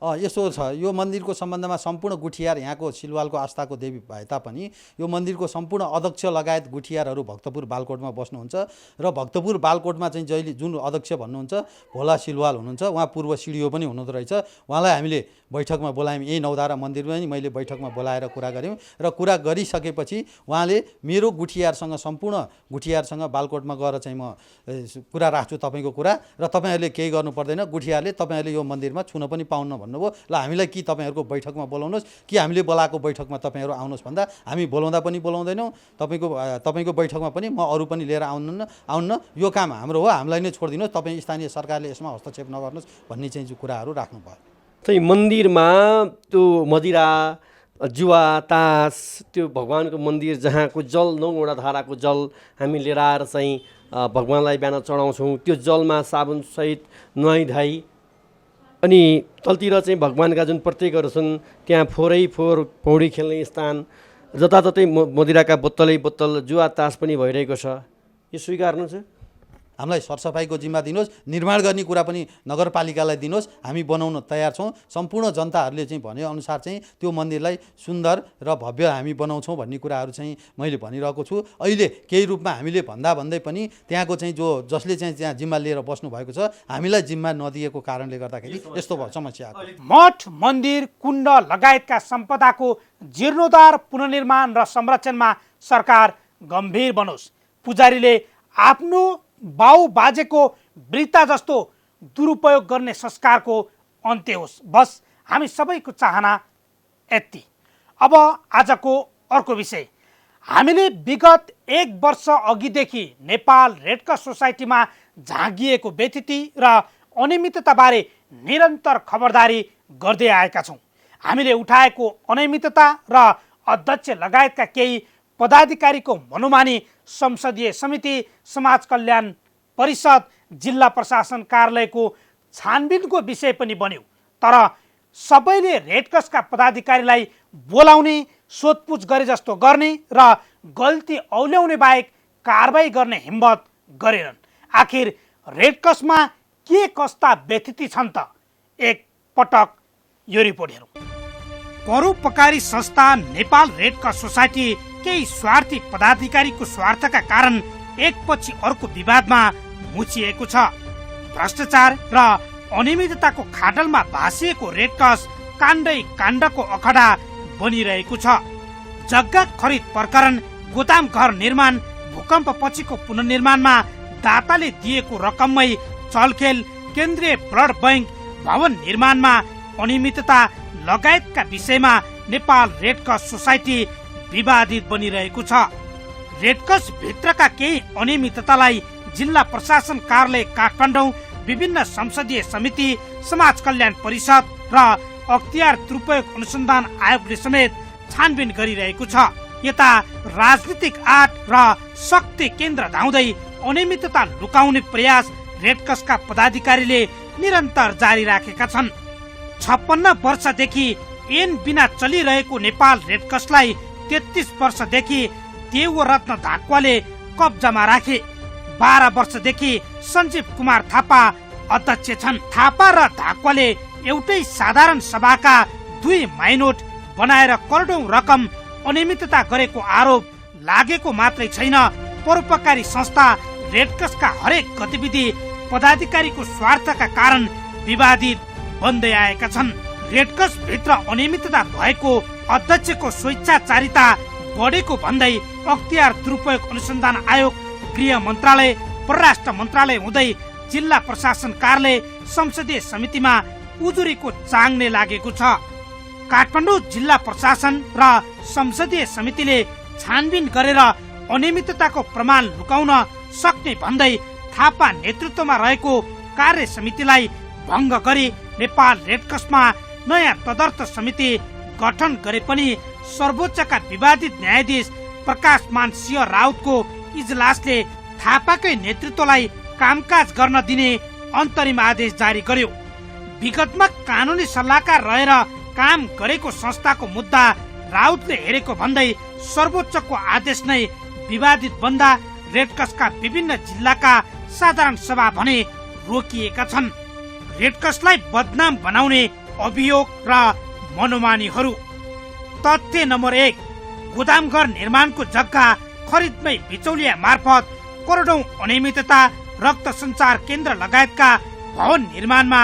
यसो छ, यो मन्दिरको सम्बन्धमा सम्पूर्ण गुठियार यहाँको सिलवालको आस्थाको देवी भए तापनि यो मन्दिरको सम्पूर्ण अध्यक्ष लगायत गुठियारहरू भक्तपुर बालकोटमा बस्नुहुन्छ र भक्तपुर बालकोटमा चाहिँ जहिले जुन अध्यक्ष भन्नुहुन्छ भोला सिलवाल हुनुहुन्छ, उहाँ पूर्व सिडिओ पनि हुनुहुँदो रहेछ। उहाँलाई हामीले बैठकमा बोलायौँ, यही नौधारा मन्दिरमा नि मैले बैठकमा बोलाएर कुरा गऱ्यौँ र कुरा गरिसकेपछि उहाँले मेरो गुठियारसँग सम्पूर्ण गुठियारसँग बालकोटमा गएर चाहिँ म कुरा राख्छु तपाईँको कुरा र तपाईँहरूले केही गर्नु पर्दैन, गुठियारले तपाईँहरूले यो मन्दिरमा छुन पनि पाउन्न भन्नुभयो। ल हामीलाई कि तपाईँहरूको बैठकमा बोलाउनुहोस् कि हामीले बोलाएको बैठकमा तपाईँहरू आउनुहोस् भन्दा हामी बोलाउँदा पनि बोलाउँदैनौँ, तपाईँको बैठकमा पनि म अरू पनि लिएर आउन्न, यो काम हाम्रो हो, हामीलाई नै छोडिदिनुहोस्, तपाईँ स्थानीय सरकारले यसमा हस्तक्षेप नगर्नुहोस् भन्ने चाहिँ कुराहरू राख्नुभयो। चाहिँ मन्दिरमा त्यो मदिरा जुवा तास त्यो भगवानको मन्दिर जहाँको जल 9वटा धाराको जल हामी लिएर आएर चाहिँ भगवानलाई बिहान चढाउँछौँ, त्यो जलमा साबुनसहित नुहाइधुवाइ अनि तलतिर चाहिँ भगवानका जुन प्रतीकहरू छन् त्यहाँ फोहोर पौडी खेल्ने स्थान, जताततै मदिराका बोतल जुवा तास पनि भइरहेको छ। यो स्वीकार्नु छ? हामीलाई सरसफाइको जिम्मा दिनुहोस्, निर्माण गर्ने कुरा पनि नगरपालिकालाई दिनुहोस्, हामी बनाउन तयार छौँ। सम्पूर्ण जनताहरूले चाहिँ भनेअनुसार चाहिँ त्यो मन्दिरलाई सुन्दर र भव्य हामी बनाउँछौँ भन्ने कुराहरू चाहिँ मैले भनिरहेको छु। अहिले केही रूपमा हामीले भन्दै पनि त्यहाँको चाहिँ जसले चाहिँ त्यहाँ जिम्मा लिएर बस्नुभएको छ हामीलाई जिम्मा नदिएको कारणले गर्दाखेरि यस्तो समस्या आएको। मठ मन्दिर कुण्ड लगायतका सम्पदाको जीर्णोद्धार पुनर्निर्माण र संरक्षणमा सरकार गम्भीर बनोस्। पुजारीले आफ्नो बाउ बाजेको वृत्ता जस्तो दुरुपयोग गर्ने संस्कारको अन्त्य होस्, बस हामी सबैको चाहना यति। अब आजको अर्को विषय, हामीले विगत 1 वर्ष अघिदेखि नेपाल रेडक्रस सोसाइटीमा झाँगिएको व्यतिथि र अनियमितताबारे निरन्तर खबरदारी गर्दै आएका छौँ। हामीले उठाएको अनियमितता र अध्यक्ष लगायतका केही पदाधिकारीको मनोमानी संसदीय समिति, समाज कल्याण परिषद, जिल्ला प्रशासन कार्यालयको छानबिनको विषय पनि बन्यो। तर सबैले रेडक्रसका पदाधिकारीलाई बोलाउने, सोधपुछ गरे जस्तो गर्ने र गल्ती औल्याउने बाहेक कारबाही गर्ने हिम्मत गरेनन्। आखिर रेडक्रसमा के कस्ता व्यतिथि छन् त? एक पटक यो रिपोर्ट हेरौँ। परोपकारी संस्था नेपाल रेडक्रस सोसाइटी केही स्वार्थी पदाधिकारीको स्वार्थका कारण एकपछि अर्को विवादमा मुछिएको छ। भ्रष्टाचार र अनियमितताको खाडलमा भासिएको रेडक्रस काण्डै काण्डको अखडा बनिरहेको छ। जग्गा खरिद प्रकरण, गोदाम घर निर्माण, भूकम्प पछिको पुनर्निर्माणमा दाताले दिएको रकममै चलखेल, केन्द्रीय ब्लड बैंक, भवन निर्माणमा अनियमितता लगायतका विषयमा नेपाल रेडक्रस सोसाइटी विवादित बनिरहेको छ। रेडक्रस भित्रका केही अनियमिततालाई जिल्ला प्रशासन कार्यालय काठमाडौँ, विभिन्न संसदीय समिति, समाज कल्याण परिषद र अख्तियार दुरुपयोग अनुसन्धान आयोगले समेत छानबिन गरिरहेको छ। यता राजनीतिक आट र शक्ति केन्द्र धाउँदै अनियमितता लुकाउने प्रयास रेडक्रसका पदाधिकारीले निरन्तर जारी राखेका छन्। 56 वर्षदेखि ऐन बिना चलिरहेको नेपाल रेडक्रसलाई 33 वर्षदेखि देवरत्न धाकवाले कब्जामा राखे। 12 वर्षदेखि सञ्जीव कुमार थापा अध्यक्ष छन्। थापा र धाकवाले एउटै साधारण सभाका 2 माइनोट बनाएर करोडौं रकम अनियमितता गरेको आरोप लागेको मात्रै छैन, परोपकारी संस्था रेडक्रसका हरेक गतिविधि पदाधिकारीको स्वार्थका कारण विवादित बन्दै आएका छन्। रेडक्रस भित्र अनियमितता भएको, अध्यक्षको स्वेच्छाचारिता बढेको भन्दै अख्तियार दुरुपयोग अनुसन्धान आयोग, गृह मन्त्रालय, परराष्ट्र मन्त्रालय हुँदै जिल्ला प्रशासन कार्यालय, संसदीय समितिमा उजुरीको चाङ्ने लागेको छ। काठमाडौँ जिल्ला प्रशासन र संसदीय समितिले छानबिन गरेर अनियमितताको प्रमाण लुकाउन सक्ने भन्दै थापा नेतृत्वमा रहेको कार्य समितिलाई भङ्ग गरी नेपाल रेडक्रसमा नयाँ तदर्थ समिति गठन गरे पनि सर्वोच्चका विवादित न्यायाधीश प्रकाशमान सिंह राउतको इजलासले थापाकै नेतृत्वलाई कामकाज गर्न दिने अन्तरिम आदेश जारी गर्यो। विगतमा कानुनी सल्लाहकार रहेर काम गरेको संस्थाको मुद्दा राउतले हेरेको भन्दै सर्वोच्चको आदेश नै विवादित बन्दा रेडक्रसका विभिन्न जिल्लाका साधारण सभा भने रोकिएका छन्। रेडक्रसलाई बदनाम बनाउने अभियोग र मनोमानीहरू। तथ्य नम्बर 1, गोदामघर निर्माणको जग्गा खरिदमै बिचौलिया मार्फत करोडौं अनियमितता, रक्त सञ्चार केन्द्र लगायतका भवन निर्माणमा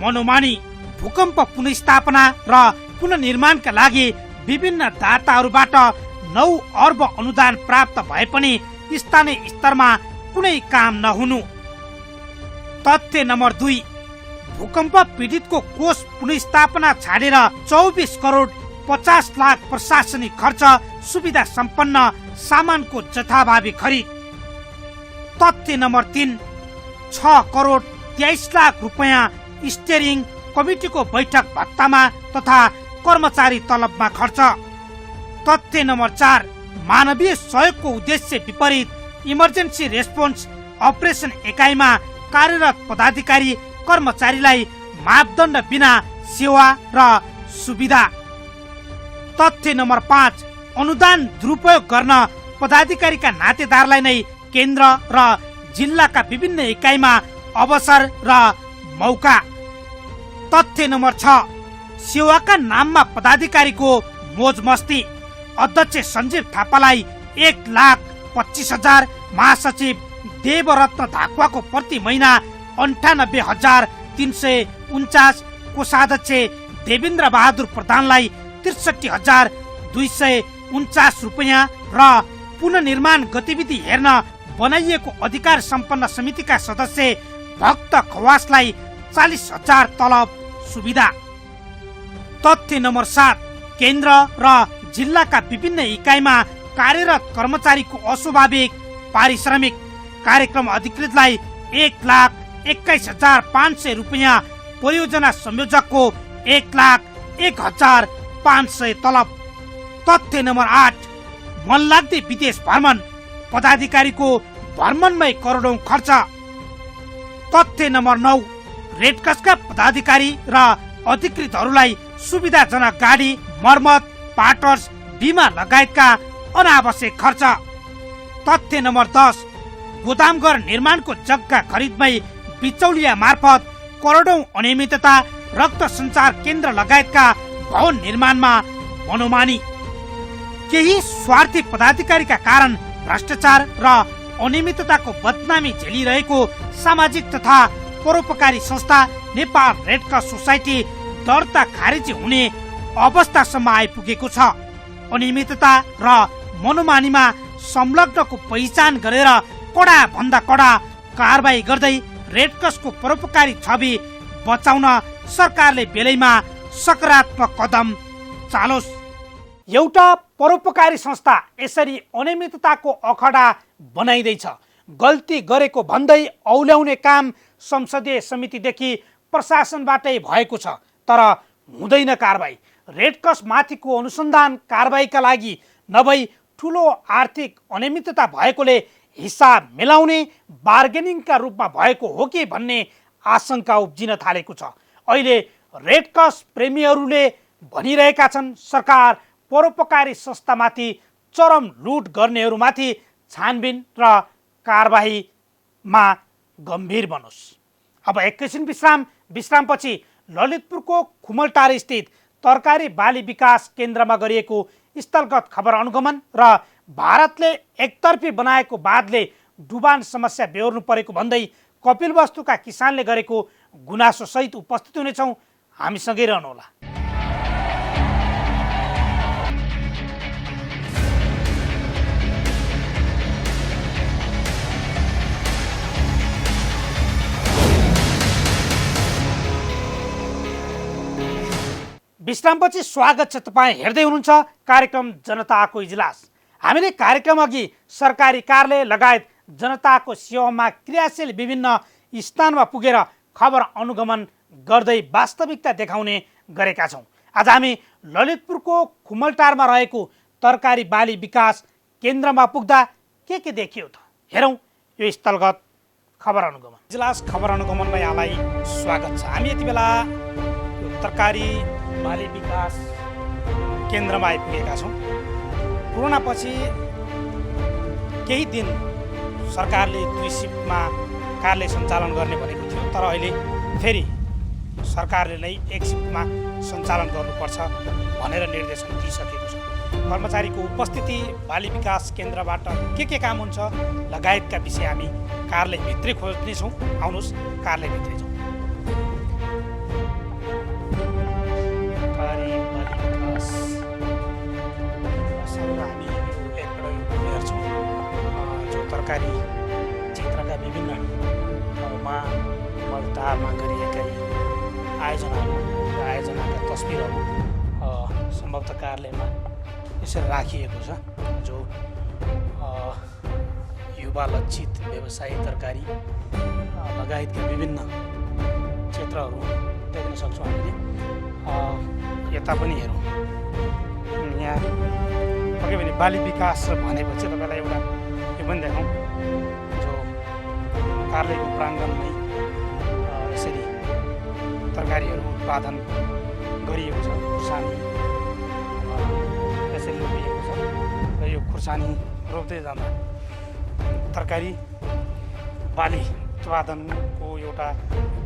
मनोमानी। भूकम्प पुनर्स्थापना र पुनर्निर्माणका लागि विभिन्न दाताहरूबाट 9 अर्ब अनुदान प्राप्त भए पनि स्थानीय स्तरमा कुनै काम नहुनु। तथ्य नम्बर 2, भूकम्प पीडितको कोष पुनर्स्थापना छाडेर 24 करोड 50 लाख प्रशासनिक खर्च, सुविधा सम्पन्न सामानको जथाभावी खरिद। तथ्य नम्बर 3, 6 करोड 23 लाख रुपियाँ स्टेरिङ कमिटीको बैठक भत्तामा तथा कर्मचारी तलबमा खर्च। तथ्य नम्बर 4, मानवीय सहयोगको उद्देश्य विपरीत इमर्जेन्सी रेस्पोन्स अपरेसन एकाइमा कार्यरत पदाधिकारी कर्मचारीलाई मापदण्ड बिना सेवा र सुविधा। तथ्य नम्बर 5, अनुदान दुरुपयोग गर्न पदाधिकारीका नातेदारलाई नै केन्द्र र जिल्लाका विभिन्न इकाइमा अवसर र मौका। तथ्य नम्बर 6, सेवाका नाममा पदाधिकारीको मोज मस्ती। अध्यक्ष सञ्जीव थापालाई 1,25,000, महासचिव देवरत्न धाकवाको प्रति महिना 98,349, कोषाध्यक्ष देवेन्द्र बहादुर प्रधानलाई 63,249 रुपियाँ र पुनर्निर्माण गतिविधि हेर्न बनाइएको अधिकार सम्पन्न समितिका सदस्य भक्त खवासलाई 40,000 तलब सुविधा। तथ्य नम्बर 7, केन्द्र र जिल्लाका विभिन्न इकाइमा कार्यरत कर्मचारीको अस्वाभाविक पारिश्रमिक। कार्यक्रम अधिकृतलाई 1,21,500 रुपियाँ, परियोजना संयोजकको 1,01,500 तलब। तथ्य नम्बर 8, मनलाग्दै विदेश भ्रमण, पदाधिकारीको भ्रमणमै करोडौं खर्च। तथ्य नम्बर 9, रेडक्रसका पदाधिकारी र अधिकृतहरूलाई सुविधाजनक गाडी, मर्मत, पार्टर्स, बिमा लगायतका अनावश्यक खर्च। तथ्य नम्बर 10, गोदामघर निर्माणको जग्गा खरिदमै बिचौलिया मार्फत करोडौं अनियमितता, रक्त सञ्चार केन्द्र लगायतका भवन निर्माणमा मनोमानी। केही स्वार्थी पदाधिकारीका कारण भ्रष्टाचार र अनियमितताको बदनामी झेलिरहेको सामाजिक तथा परोपकारी संस्था नेपाल रेड क्रस सोसाइटी दर्ता खारेजी हुने अवस्थासम्म आइपुगेको छ। अनियमितता र मनोमानीमा संलग्नको पहिचान गरेर कडा भन्दा कडा कारबाही गर्दै रेड क्रसको परोपकारी छवि बचाउन सरकारले बेलैमा सकारात्मक कदम चालोस्। एउटा परोपकारी संस्था यसरी अनियमितताको अखडा बनाइँदैछ। गल्ती गरेको भन्दै औल्याउने काम संसदीय समितिदेखि प्रशासनबाटै भएको छ, तर हुँदैन कारबाही। रेड क्रस माथिको अनुसन्धान कारबाहीका लागि नभई ठुलो आर्थिक अनियमितता भएकोले हिसाब मिलाउने बार्गेनिङका रूपमा भएको हो कि भन्ने आशंका उब्जिन थालेको छ। अहिले रेड क्रस प्रेमीहरूले भनिरहेका छन् सरकार परोपकारी संस्थामाथि चरम लुट गर्नेहरूमाथि छानबिन र कारबाहीमा गम्भीर बनोस्। अब एकैछिन विश्रामपछि ललितपुरको खुमलटार स्थित तरकारी बाली विकास केन्द्रमा गरिएको स्थलगत खबर अनुगमन र भारतले एकतर्फी बनाएको बाँधले डुबान समस्या बेहोर्नु परेको भन्दै कपिलवस्तुका किसानले गरेको गुनासो सहित उपस्थित हुनेछौँ। हामीसँगै रहनुहोला। विश्रामपछि स्वागत छ। तपाईँ हेर्दै हुनुहुन्छ कार्यक्रम जनताको इजलास। हामीले कार्यक्रम अघि सरकारी कार्यालय लगायत जनताको सेवामा क्रियाशील विभिन्न स्थानमा पुगेर खबर अनुगमन गर्दै वास्तविकता देखाउने गरेका छौँ। आज हामी ललितपुरको खुमलटारमा रहेको तरकारी बाली विकास केन्द्रमा पुग्दा के देखियो त हेरौँ यो स्थलगत खबर अनुगमन। इजलास खबर अनुगमनमा यहाँलाई स्वागत छ। हामी यति बेला यो तरकारी बाली विकास केन्द्रमा आइपुगेका छौँ। कोरोनापछि केही दिन सरकारले 2 सिफ्टमा कार्यालय सञ्चालन गर्ने भनेको थियो, तर अहिले फेरि सरकारले नै 1 सिफ्टमा सञ्चालन गर्नुपर्छ भनेर निर्देशन दिइसकेको छ। कर्मचारीको उपस्थिति, बाली विकास केन्द्रबाट के काम हुन्छ लगायतका विषय हामी कार्यालयभित्रै खोज्नेछौँ। आउनुहोस् कार्यालयभित्रै जाउँ। तरकारी क्षेत्रका विभिन्न ठाउँमा मलटारमा गरिएका आयोजनाका तस्बिरहरू सम्भवतः कार्यालयमा यसरी राखिएको छ, जो युवा लक्षित व्यवसायी तरकारी लगायतका विभिन्न क्षेत्रहरू देख्न सक्छौँ हामीले। यता पनि हेरौँ, यहाँ पक्कै पनि बाली विकास भनेपछि तपाईँलाई एउटा पनि देखाउँ, जो कार्यालयको प्राङ्गणमै यसरी तरकारीहरू उत्पादन गरिएको छ। खुर्सानी यसरी रोपिएको छ र यो खुर्सानी रोप्दै जाँदा तरकारी बाली उत्पादनको एउटा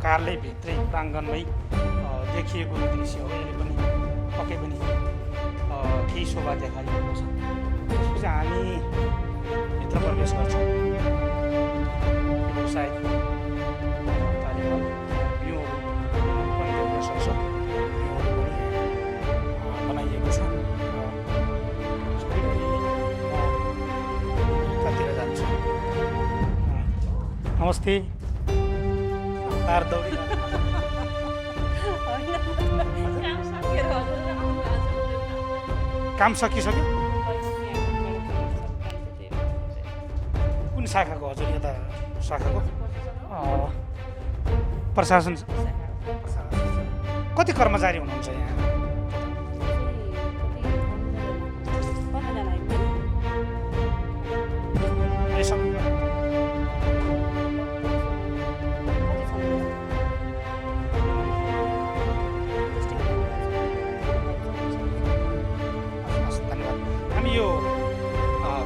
कार्यालयभित्रै प्राङ्गणमै देखिएको दृश्य हो। यसले पनि पक्कै पनि केही शोभा देखाइएको छ। त्यसपछि हामी भित्र प्रवेश गर्छौँ। सायद बिउहरू पनि देख्न सक्छौँ। बिउहरू पनि बनाइएको छ। कतातिर जान्छु। नमस्ते। तार दौडी काम सकिसक्यो? कुन शाखाको हजुर? यता शाखाको प्रशासन। कति कर्मचारी हुनुहुन्छ यहाँ? हामी यो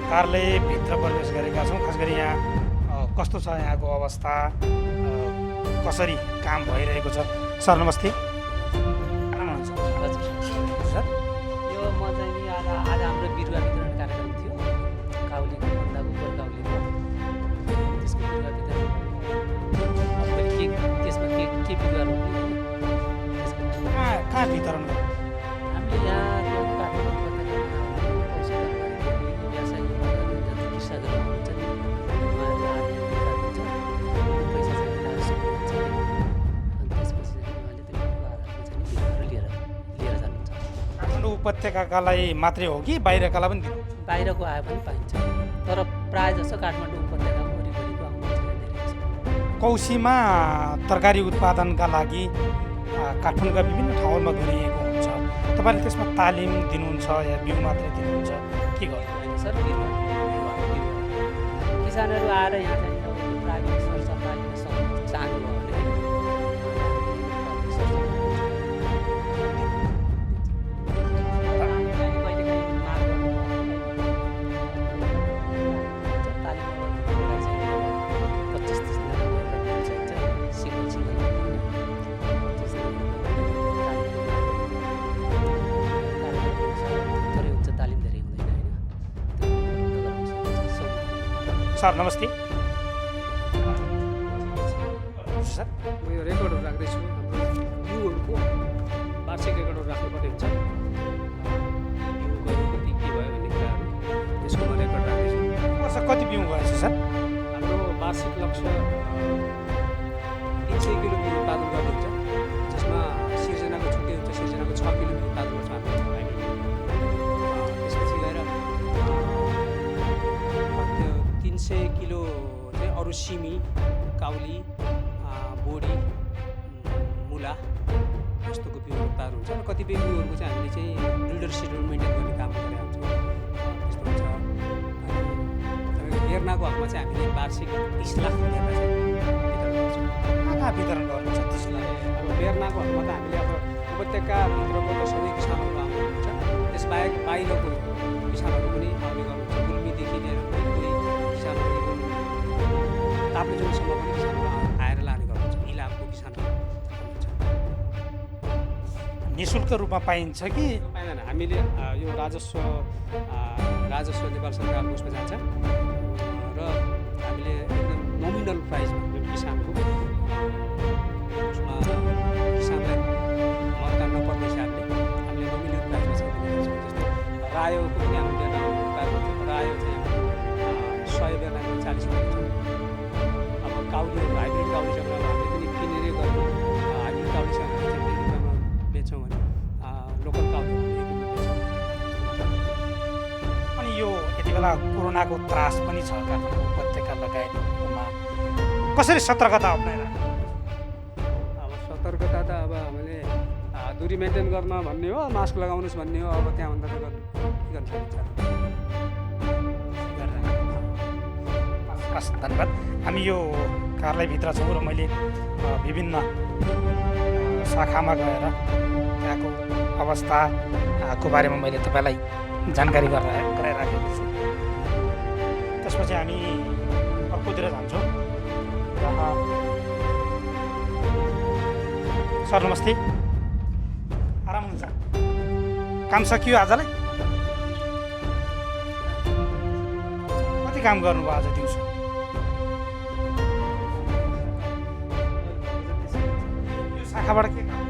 कार्यालयभित्र प्रवेश गरेका छौँ। खास गरी यहाँ कस्तो छ यहाँको अवस्था, कसरी काम भइरहेको छ? सर नमस्ते। हजुर सर, यो म चाहिँ आज हाम्रो बिरुवा वितरण कार्यक्रम थियो काउलीको भन्दाको काउलीको, त्यसको बिरुवा वितरण मैले के कहाँ वितरण गर्नु? हामीले यहाँ त्यो काठमाडौँ उपत्यकामा पशु तरकारी व्यवसाय जति कृषकहरू हुनुहुन्छ नि उहाँहरूलाई दिन्छ पैसा चाहिँ राजस्व हुन्छ अनि त्यसपछि चाहिँ उहाँले त्यो आधारमा चाहिँ बिरुवाहरू लिएर जानुहुन्छ। काठमाडौँ उपत्यकाकालाई मात्रै हो कि बाहिरकालाई पनि दिनु? बाहिरको आए पनि पाइन्छ तर प्रायः जस्तो काठमाडौँ उपत्यका वरिपरिको आउनुहुन्छ धेरै छ। कौसीमा तरकारी उत्पादनका लागि काठमाडौँका विभिन्न ठाउँहरूमा गरिएको हुन्छ। तपाईँले त्यसमा तालिम दिनुहुन्छ या बिउ मात्रै दिनुहुन्छ के गर्नु? होइन सर बिरुवा किसानहरू आएर यहाँ चाहिँ अब त्यो प्राविधिक सरसल्लाह लिन सक्नु चाहनुभयो भने प्राविधिक सरसल्लाह कहिलेकाहीँ माग तालिम 25-30 चाहिन्छ सिङ्गल थोरै हुन्छ तालिम धेरै हुँदैन होइन। सर नमस्ते। सर म यो रेकर्डहरू राख्दैछु हाम्रो बिउहरूको वार्षिक रेकर्डहरू राख्नुपर्ने हुन्छ बिउ गयो कति के भयो भन्ने कुराहरू त्यसको म रेकर्ड राख्दैछु। वर्ष कति बिउ गएछ सर? हाम्रो वार्षिक लक्ष्य 300 किलो बिउ उत्पादन गर्ने हुन्छ जसमा सिर्जनाको छुट्टै हुन्छ। सिर्जनाको 6 किलो बिउ उत्पादन गर्छ हामीले त्यसपछि गएर त्यो 300 किलो चाहिँ अरू सिमी काउली बोडी मुला जस्तोको बिउ उत्पादन हुन्छ र कतिपय बिउहरूको चाहिँ हामीले चाहिँ बिल्डर सिड्युल मेन्टेन गर्ने काम गरेर हुन्छ त्यस्तो हुन्छ। अनि बेर्नाको हकमा चाहिँ हामीले वार्षिक 30 लाख बेर्ना चाहिँ वितरण गर्छौँ। कहाँ वितरण गर्नुहुन्छ 30 लाख? अब बेर्नाको हकमा त हामीले अब उपत्यकाभित्रको त सबै किसानहरू आउनुहुन्छ त्यसबाहेक बाहिरको किसानहरू पनि आउने गर्नुहुन्छ। गुल्मीदेखि लिएर कोही किसानहरू ताप्लेजुङसम्म पनि किसानहरू आएर लाने गर्नुहुन्छ। इलामको किसानहरू निःशुल्क रूपमा पाइन्छ कि? पाइँदैन। हामीले यो राजस्व नेपाल सरकारको उसमा जान्छ र हामीले एकदम नोमिनल प्राइसमा जुन किसानको उसमा किसानलाई मर्का नपर्ने हिसाबले हामीले नोमिनल प्राइसमा चाहिँ दिने गर्छौँ। जस्तो रायोको पनि हाम्रो बेर्ना उत्पादन हुन्छ। रायो चाहिँ हामी 100 बेर्नाको 40 रुपियाँ दिन्छौँ। अब काउलीहरू हाइब्रिड काउली छ भने हामीले पनि किनेरै गर्छौँ। हाइब्रिड काउली छ भने चाहिँ 2 रुपियाँमा बेच्छौँ भने लोकल काउली 1 रुपियाँ बेच्छौँ। अनि यो यति बेला कोरोनाको त्रास पनि छ काठमाडौँ उपत्यका लगायतमा कसरी सतर्कता अप्नाइरहनु? अब सतर्कता त अब हामीले दूरी मेन्टेन गर्न भन्ने हो, मास्क लगाउनुहोस् भन्ने हो। अब त्यहाँभन्दा त गर्नु के गर्न सकिन्छ? हस् धन्यवाद। हामी यो कार्यालयभित्र छौँ र मैले विभिन्न शाखामा गएर त्यहाँको अवस्थाको बारेमा मैले तपाईँलाई जानकारी गराइराखेको छु। त्यसपछि हामी अर्कोतिर जान्छौँ जहाँ सर नमस्ते। आराम हुन्छ? काम सकियो आजलाई? कति काम गर्नुभयो आज दिउँसो? यो शाखाबाट के काम?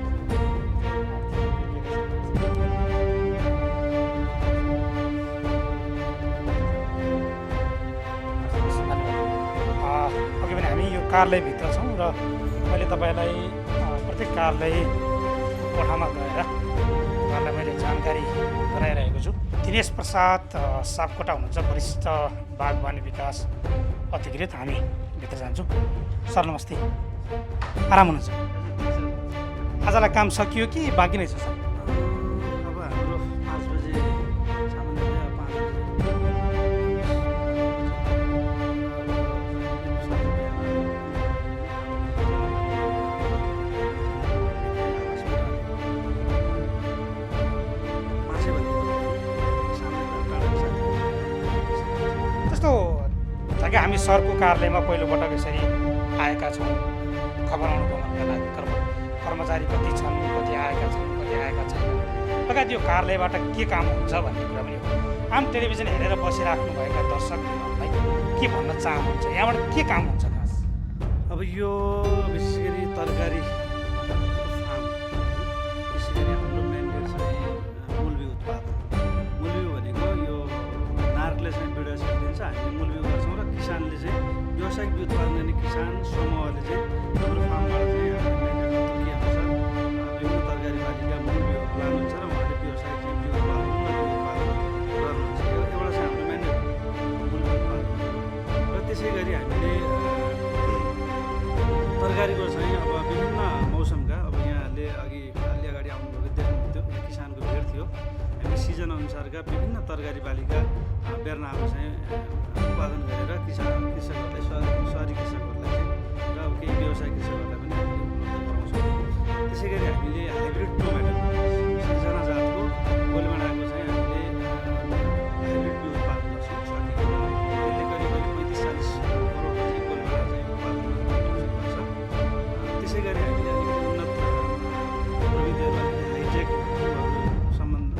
अघि पनि हामी यो कार्यालयभित्र छौँ र मैले तपाईँलाई प्रत्येक कार्यालय कोठामा गएर तपाईँलाई मैले जानकारी गराइरहेको छु। दिनेश प्रसाद सापकोटा हुनुहुन्छ, वरिष्ठ बागवानी विकास अधिकृत। हामी भित्र जान्छौँ। सर नमस्ते। आराम हुनुहुन्छ? आजलाई काम सकियो कि बाँकी नै छ सर? अब हाम्रो 5 बजे सामान्यतया 5 त्यस्तो छ कि हामी सरको कार्यालयमा पहिलोपटक यसरी आएका छौँ खबर आउनुको मनका लागि। कर्मचारी कति छन्, कति आएका छन्, कति आएका छैनन्, लगायत यो कार्यालयबाट के काम हुन्छ भन्ने कुरा पनि हो। आम टेलिभिजन हेरेर बसिराख्नुभएका दर्शकहरूलाई के भन्न चाहनुहुन्छ? यहाँबाट के काम हुन्छ खास? अब यो विशेष गरी तरकारी फार्म विशेष गरी चाहिँ हामीले मूल बिउ गर्छौँ र किसानले चाहिँ व्यावसायिक बिउ उत्पादन गर्ने किसान समूहले चाहिँ हाम्रो फार्मबाट चाहिँ हामीले तोकिएअनुसार विभिन्न तरकारी बालीका मूल बिउ लानुहुन्छ र उहाँले व्यावसायिक चाहिँ बिउ उत्पादन गर्नुहुन्छ। एउटा चाहिँ हाम्रो म्यान्डेट मूल बिउ उत्पादन र त्यसै गरी हामीले तरकारीको चाहिँ अब विभिन्न मौसमका अब यहाँले अलि अगाडि आउनुभएको देख्नुहुन्थ्यो किसानको भिड थियो। हामी सिजन अनुसारका विभिन्न तरकारी बालीका बेर्नाहरू चाहिँ उत्पादन गरेर कृषकहरूलाई सहरी कृषकहरूलाई चाहिँ र अब केही व्यवसाय कृषकहरूलाई पनि हामीले उपलब्ध गराउँछौँ। त्यसै गरी हामीले हाइब्रिड टोमेटो सिर्जना जातको गोलमाडाको चाहिँ हामीले हाइब्रिड बिउ उत्पादन गर्छौँ सकेको। त्यसले करिब 35-40 करोडको चाहिँ गोलमाडा चाहिँ उत्पादन गर्छ। त्यसै गरी हामीले अलिकति उन्नत प्रविधिहरू हाइटेक सम्बन्ध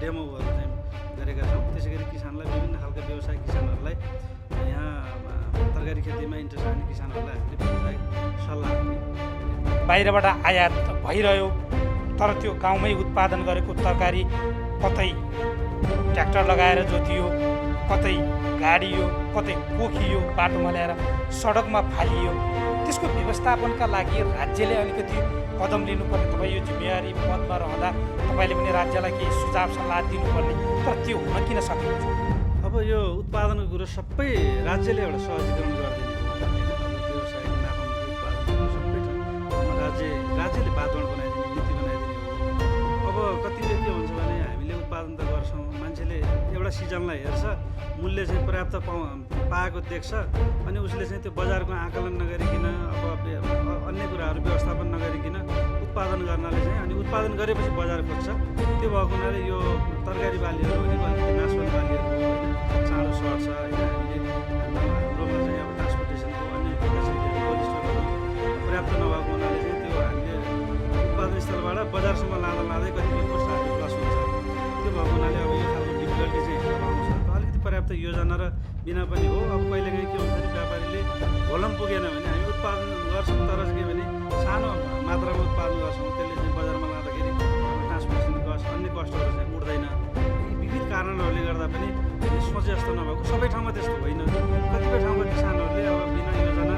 डेमोहरू चाहिँ गरेका छौँ। त्यसै गरी किसानलाई विभिन्न खालका व्यवसाय किसानहरूलाई यहाँ तरकारी खेतीमा इन्ट्रेस्ट राख्ने किसानहरूलाई हामीले व्यवसायिक सल्लाह बाहिरबाट आयात भइरह्यो तर त्यो गाउँमै उत्पादन गरेको तरकारी कतै ट्र्याक्टर लगाएर जोतियो, कतै गाडियो, कतै पोखियो, बाटोमा ल्याएर सडकमा फालियो। त्यसको व्यवस्थापनका लागि राज्यले अलिकति कदम लिनुपर्ने। तपाईँ यो जिम्मेवारी पदमा रहँदा तपाईँले पनि राज्यलाई केही सुझाव सल्लाह दिनुपर्ने, तर त्यो हुन किन सकेको छ? अब यो उत्पादनको कुरो सबै राज्यले एउटा सहजीकरण गरिदिने हो होइन। अब व्यवसायिक नाफामुखी उत्पादन सबै राज्यले वातावरण बनाइदिने, नीति बनाइदिने हो। अब कतिपय के हुन्छ भने हामीले उत्पादन त गर्छौँ, मान्छेले एउटा सिजनलाई हेर्छ, मूल्य चाहिँ पर्याप्त पाएको देख्छ, अनि उसले चाहिँ त्यो बजारको आकलन नगरिकन अब अन्य कुराहरू व्यवस्थापन नगरिकन उत्पादन गर्नाले चाहिँ अनि उत्पादन गरेपछि बजार खोज्छ। त्यो भएको हुनाले यो तरकारी बालीहरू भनेको अलिकति नासवान बालीहरू होइन, चाँडो सर्छ होइन। हाम्रोमा चाहिँ अब ट्रान्सपोर्टेसनको अन्य फेसिलिटीहरू कोल्ड स्टोरहरू पर्याप्त नभएको हुनाले चाहिँ त्यो हामीले उत्पादन स्थलबाट बजारसम्म लाँदै कतिपय कोस्टहरू प्लस हुन्छ। त्यो भएको हुनाले अब यो खालको डिफिकल्टी चाहिँ आउँछ। अलिकति पर्याप्त योजना र बिना पनि हो। अब कहिलेकाहीँ के हुन्छ भने व्यापारीले भोलम पुगेन भने हामी उत्पादन गर्छौँ तर के भने सानो मात्रामा उत्पादन गर्छौँ, त्यसले चाहिँ बजारमा लाँदाखेरि ट्रान्सपोर्टेसन कस्ट अन्य कस्टहरू चाहिँ उठ्दैन। यी विविध कारणहरूले गर्दा पनि हामीले सोचे जस्तो नभएको, सबै ठाउँमा त्यस्तो होइन। कतिपय ठाउँमा किसानहरूले अब बिना योजना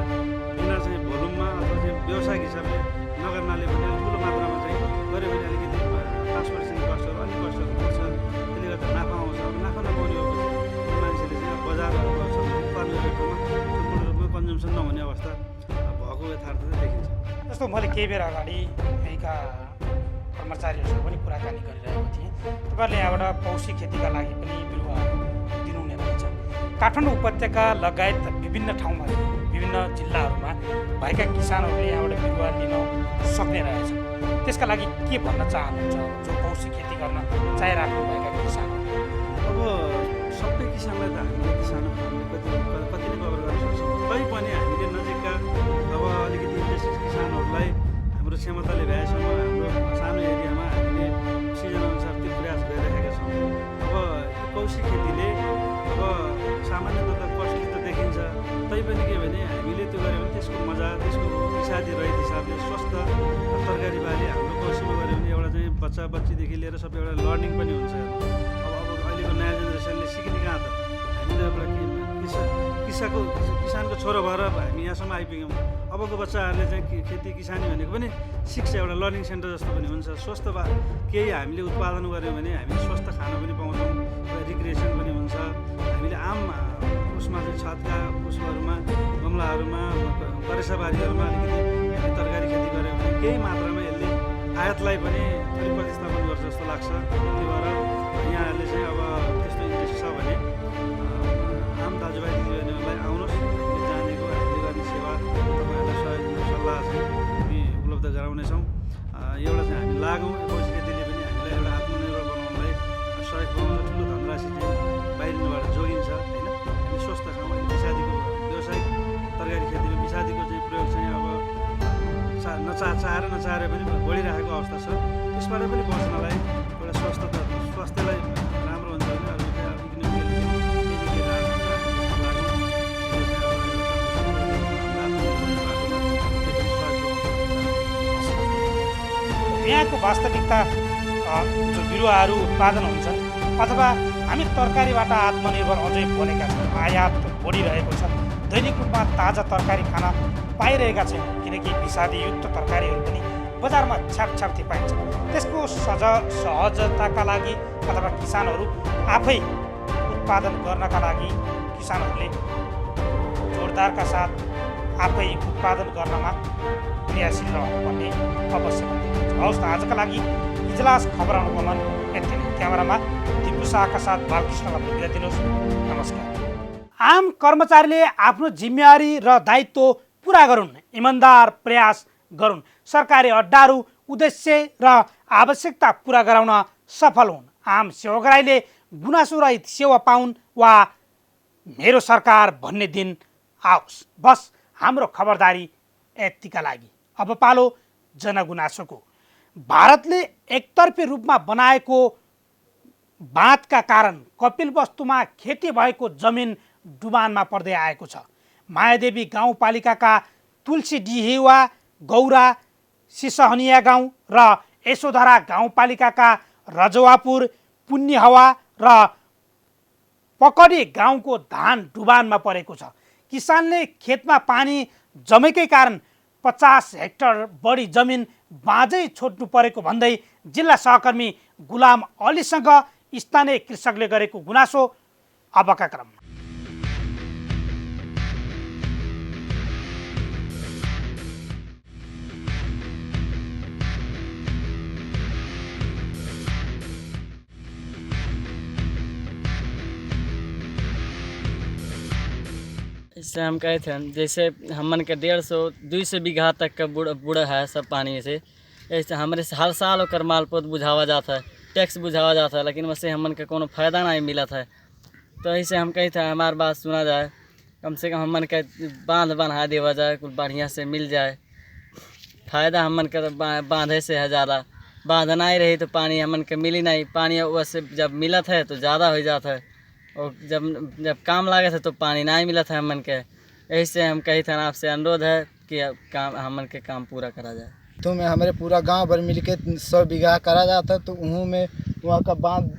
बिना चाहिँ भोलुममा अथवा चाहिँ व्यवसायिक हिसाबले नगर्नाले भने ठुलो मात्रामा चाहिँ गऱ्यो भने अलिकति ट्रान्सपोर्टेसन कस्टहरू अन्य कस्टहरू उठ्छ, त्यसले गर्दा नाफा आउँछ। अब नाफा नपाउने भएपछि मान्छेले चाहिँ बजार उत्पादन गरेको ठाउँमा सम्पूर्ण रूपमा कन्जम्सन नहुने अवस्था भएको यथार्थ चाहिँ देखिन्छ। जस्तो मैले केही बेर अगाडि यहीँका कर्मचारीहरूसँग पनि कुराकानी गरिरहेको थिएँ। तपाईँहरूले यहाँबाट पौष्टिक खेतीका लागि पनि बिरुवा दिनुहुने रहेछ। काठमाडौँ उपत्यका लगायत विभिन्न ठाउँमा विभिन्न जिल्लाहरूमा भएका किसानहरूले यहाँबाट बिरुवा लिन सक्ने रहेछ। त्यसका लागि के भन्न चाहनुहुन्छ जो पौष्टिक खेती गर्न चाहिराख्नुभएका किसानहरू? अब सबै किसानलाई त हामीले किसानो कति नै कभर गर्न सक्छौँ। तैपनि हामीले नजिकका अब अलिकति इन्डस्ट्रिज किसानहरूलाई हाम्रो क्षमताले भ्याएसम्म हाम्रो सानो एरियामा हामीले सिजन अनुसार त्यो प्रयास गरिरहेका छौँ। अब पौष्टिक खेतीले अब सामान्यतः कस्टली त देखिन्छ, तैपनि के भने हामीले त्यो गऱ्यो भने त्यसको मजा, त्यसको विषादी रहित हिसाबले स्वस्थ तरकारी बाली हाम्रो पौष्टिकमा गऱ्यो भने एउटा चाहिँ बच्चा बच्चीदेखि लिएर सबै एउटा लर्निङ पनि हुन्छ। अब अहिलेको नयाँ जेनेरेसनले सिक्ने कहाँ त, हामी त एउटा किसानको छोरो भएर हामी यहाँसम्म आइपुग्यौँ। अबको बच्चाहरूले चाहिँ खेती किसानी भनेको पनि सिक्छ, एउटा लर्निङ सेन्टर जस्तो पनि हुन्छ। स्वस्थ केही हामीले उत्पादन गऱ्यौँ भने हामीले स्वस्थ खान पनि पाउँछौँ, रिक्रिएसन पनि हुन्छ। हामीले आम उसमा चाहिँ छतका उसहरूमा गमलाहरूमा करेसाबारीहरूमा अलिकति हामी तरकारी खेती गऱ्यौँ भने केही मात्रामा यसले आयातलाई पनि अलिक प्रतिस्थापन गर्छ जस्तो लाग्छ। त्यही भएर यहाँहरूले चाहिँ अब त्यस्तो इन्ट्रेस्ट छ भने आम दाजुभाइ दिदीबहिनीहरूलाई आउनुहोस्, हामीले जानेको हामीले गर्ने सेवा तपाईँहरूलाई सहयोग सल्लाह चाहिँ हामी उपलब्ध गराउनेछौँ। एउटा चाहिँ हामी लागौँ, पौष्टिक खेतीले पनि हामीलाई एउटा आत्मनिर्भर बनाउनलाई सहयोग बनाउँछ। ठुलो धनराशि चाहिँ बाहिरबाट जोगिन्छ होइन। हामी स्वस्थ खाउँ। अहिले विषादीको व्यावसायिक तरकारी खेतीमा विषादीको चाहिँ प्रयोग चाहिँ अब चाहेर नचाहेर पनि बढिरहेको अवस्था छ। त्यसबाट पनि बच्नलाई एउटा स्वास्थ्यलाई राम्रो हुन्छ भने यहाँको वास्तविकता जो बिरुवाहरू उत्पादन हुन्छन् अथवा हामी तरकारीबाट आत्मनिर्भर अझै बनेका छौँ। आयात बढिरहेको छ। दैनिक रूपमा ताजा तरकारी खान पाइरहेका छैनौँ किनकि विषादीयुक्त तरकारीहरू पनि बजारमा छ्यापछ्याप्ती पाइन्छ। त्यसको सहजताका लागि अथवा किसानहरू आफै उत्पादन गर्नका लागि किसानहरूले जोरदारका साथ आफै उत्पादन गर्नमा क्रियाशील रहनुपर्ने आवश्यकता छ। हवस् त आजका लागि इजलास खबर अनुगमन यति नै। क्यामेरामा दिपु शाहका साथ बालकृष्णलाई बिदा दिनुहोस्। नमस्कार। आम कर्मचारीले आफ्नो जिम्मेवारी र दायित्व पुरा गरून्, इमान्दार प्रयास गरून्, सरकारी अड्डाहरू उद्देश्य र आवश्यकता पुरा गराउन सफल हुन्। आम सेवाग्राहीले गुनासोरहित सेवा पाउन् वा मेरो सरकार भन्ने दिन आओस्। बस हाम्रो खबरदारी यतिका लागि। अब पालो जनगुनासोको। भारतले एकतर्फी रूपमा बनाएको बाँधका कारण कपिलवस्तुमा खेती भएको जमिन डुबानमा पर्दै आएको छ। मायादेवी गाउँपालिकाका तुलसीडिहेवा, गौरा, सिसहनिया गाउँ र यशोधरा गाउँपालिकाका रजवापुर, पुण्यहवा र पकडी गाउँको धान डुबानमा परेको छ। किसानले खेतमा पानी जमेकै कारण 50 हेक्टर बढी जमिन बाँझै छोड्नु परेको भन्दै जिल्ला सहकर्मी गुलाम अलीसँग स्थानीय कृषकले गरेको गुनासो अबका क्रममा। इससे हम कहे थे जैसे हमन के 150-200 बीघा तक का बुड़ा है सब पानी से। ऐसे हमारे हर साल होकर मालपोत बुझावा जाता है, टैक्स बुझावा जाता है, लेकिन वैसे हमन का कोनो फायदा नहीं मिला था। तो ऐसे हम कहे थे हमारी बात सुना जाए, कम से कम हमन के बांध बना देवा जाए, कुछ बढ़िया से मिल जाए। फ़ायदा हमन का बांधे से है ज़्यादा, बांध नहीं रही तो पानी हमन के मिली नहीं। पानी वैसे जब मिला था तो ज़्यादा हो जाता है, और जब काम लगे थे तो पानी नहीं मिला था हमन के। ऐसे हम कही थे आपसे अनुरोध है कि काम हमन के काम पूरा करा जाए। तो में हमारे पूरा गांव भर मिल के 100 बीघा करा जाता है, तो उन्हों में वहाँ का बांध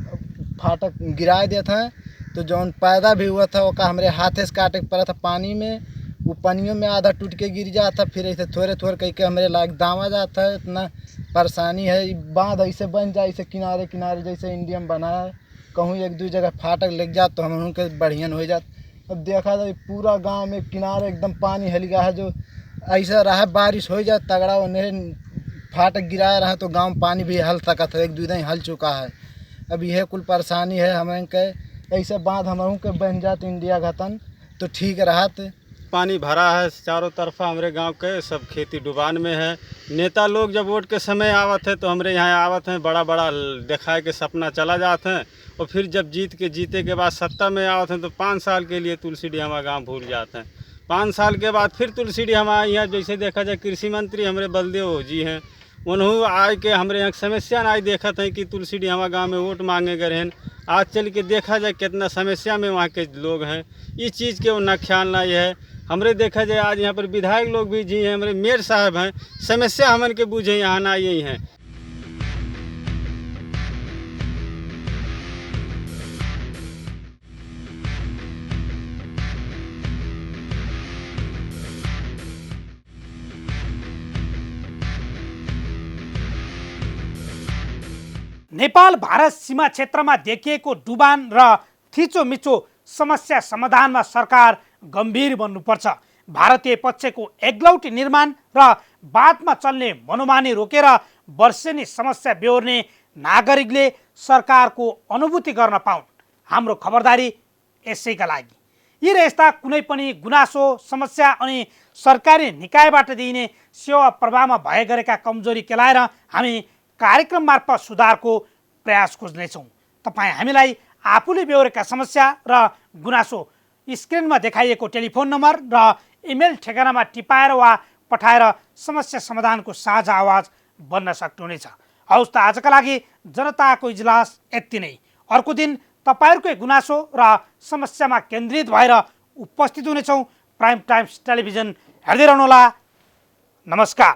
फाटक गिरा देता है। तो जौन पैदा भी हुआ था वो का हमारे हाथे से काटे पड़ा था पानी में, वो पानियों में आधा टूट के गिर जाता। फिर ऐसे थोड़े थोड़े कह के हमारे लायक दावा जाता है। इतना परेशानी है। बांध ऐसे बन जाए, ऐसे किनारे किनारे जैसे इंडियम बना है, कहूँ 1-2 जगह फाटक लग जात तो हम उनके बढ़िया हो जात। अब देखा जाए पूरा गांव में किनारे एकदम पानी हल गया है। जो ऐसा रहा बारिश हो जाए तगड़ा, उन्हें फाटक गिराया रहा तो गांव पानी भी हल सका था, 1-2 दिन हल चुका है। अब यह कुल परेशानी है हमें के। ऐसे बांध हमारों के बन जाते इंडिया घतन तो ठीक रहत। पानी भरा है चारों तरफ, हमारे गांव के सब खेती डुबान में है। नेता लोग जब वोट के समय आवत है तो हमारे यहाँ आवत हैं, बड़ा बड़ा दिखाए के सपना चला जाते हैं, और फिर जब जीते के बाद सत्ता में आवत हैं तो 5 साल के लिए तुलसीडी हमारा गाँव भूल जाते हैं। 5 साल के बाद फिर तुलसीडी हमारे यहाँ जैसे देखा जाए कृषि मंत्री हमारे बलदेव जी हैं, उन्होंने आए के हमारे यहाँ समस्या नहीं देखा था कि तुलसीडी हमारा गाँव में वोट मांगे गए हैं। आज चल के देखा जाए कितना समस्या में वहाँ के लोग हैं। इस चीज़ के उन्हें ख्याल नहीं है। हमरे देखा जाए आज यहाँ पर विधायक लोग भी जी हैं, हमारे मेयर साहब हैं, समस्या हमन के बूझे यहाँ ना यही हैं। नेपाल भारत सीमा क्षेत्रमा देखिएको डुबान र थिचोमिचो समस्या समाधानमा सरकार गम्भीर बन्नुपर्छ। भारतीय पक्षको एकलौटी निर्माण र बादमा चल्ने मनोमानी रोकेर वर्षेनी समस्या बेहोर्ने नागरिकले सरकारको अनुभूति गर्न पाउन्। हाम्रो खबरदारी यसैका लागि। यी र यस्ता कुनै पनि गुनासो, समस्या अनि सरकारी निकायबाट दिइने सेवा प्रवाहमा भए गरेका कमजोरी केलाएर हामी कार्यक्रम मार्फत सुधारको प्रयास खोज्नेछौँ। तपाईँ हामीलाई आफूले बेहोरेका समस्या र गुनासो स्क्रिनमा देखाइएको टेलिफोन नम्बर र इमेल ठेगानामा टिपाएर वा पठाएर समस्या समाधानको साझा आवाज बन्न सक्नुहुनेछ। हवस् त आजका लागि जनताको इजलास यति नै। अर्को दिन तपाईँहरूकै गुनासो र समस्यामा केन्द्रित भएर उपस्थित हुनेछौँ। प्राइम टाइम्स टेलिभिजन हेर्दै रहनुहोला। नमस्कार।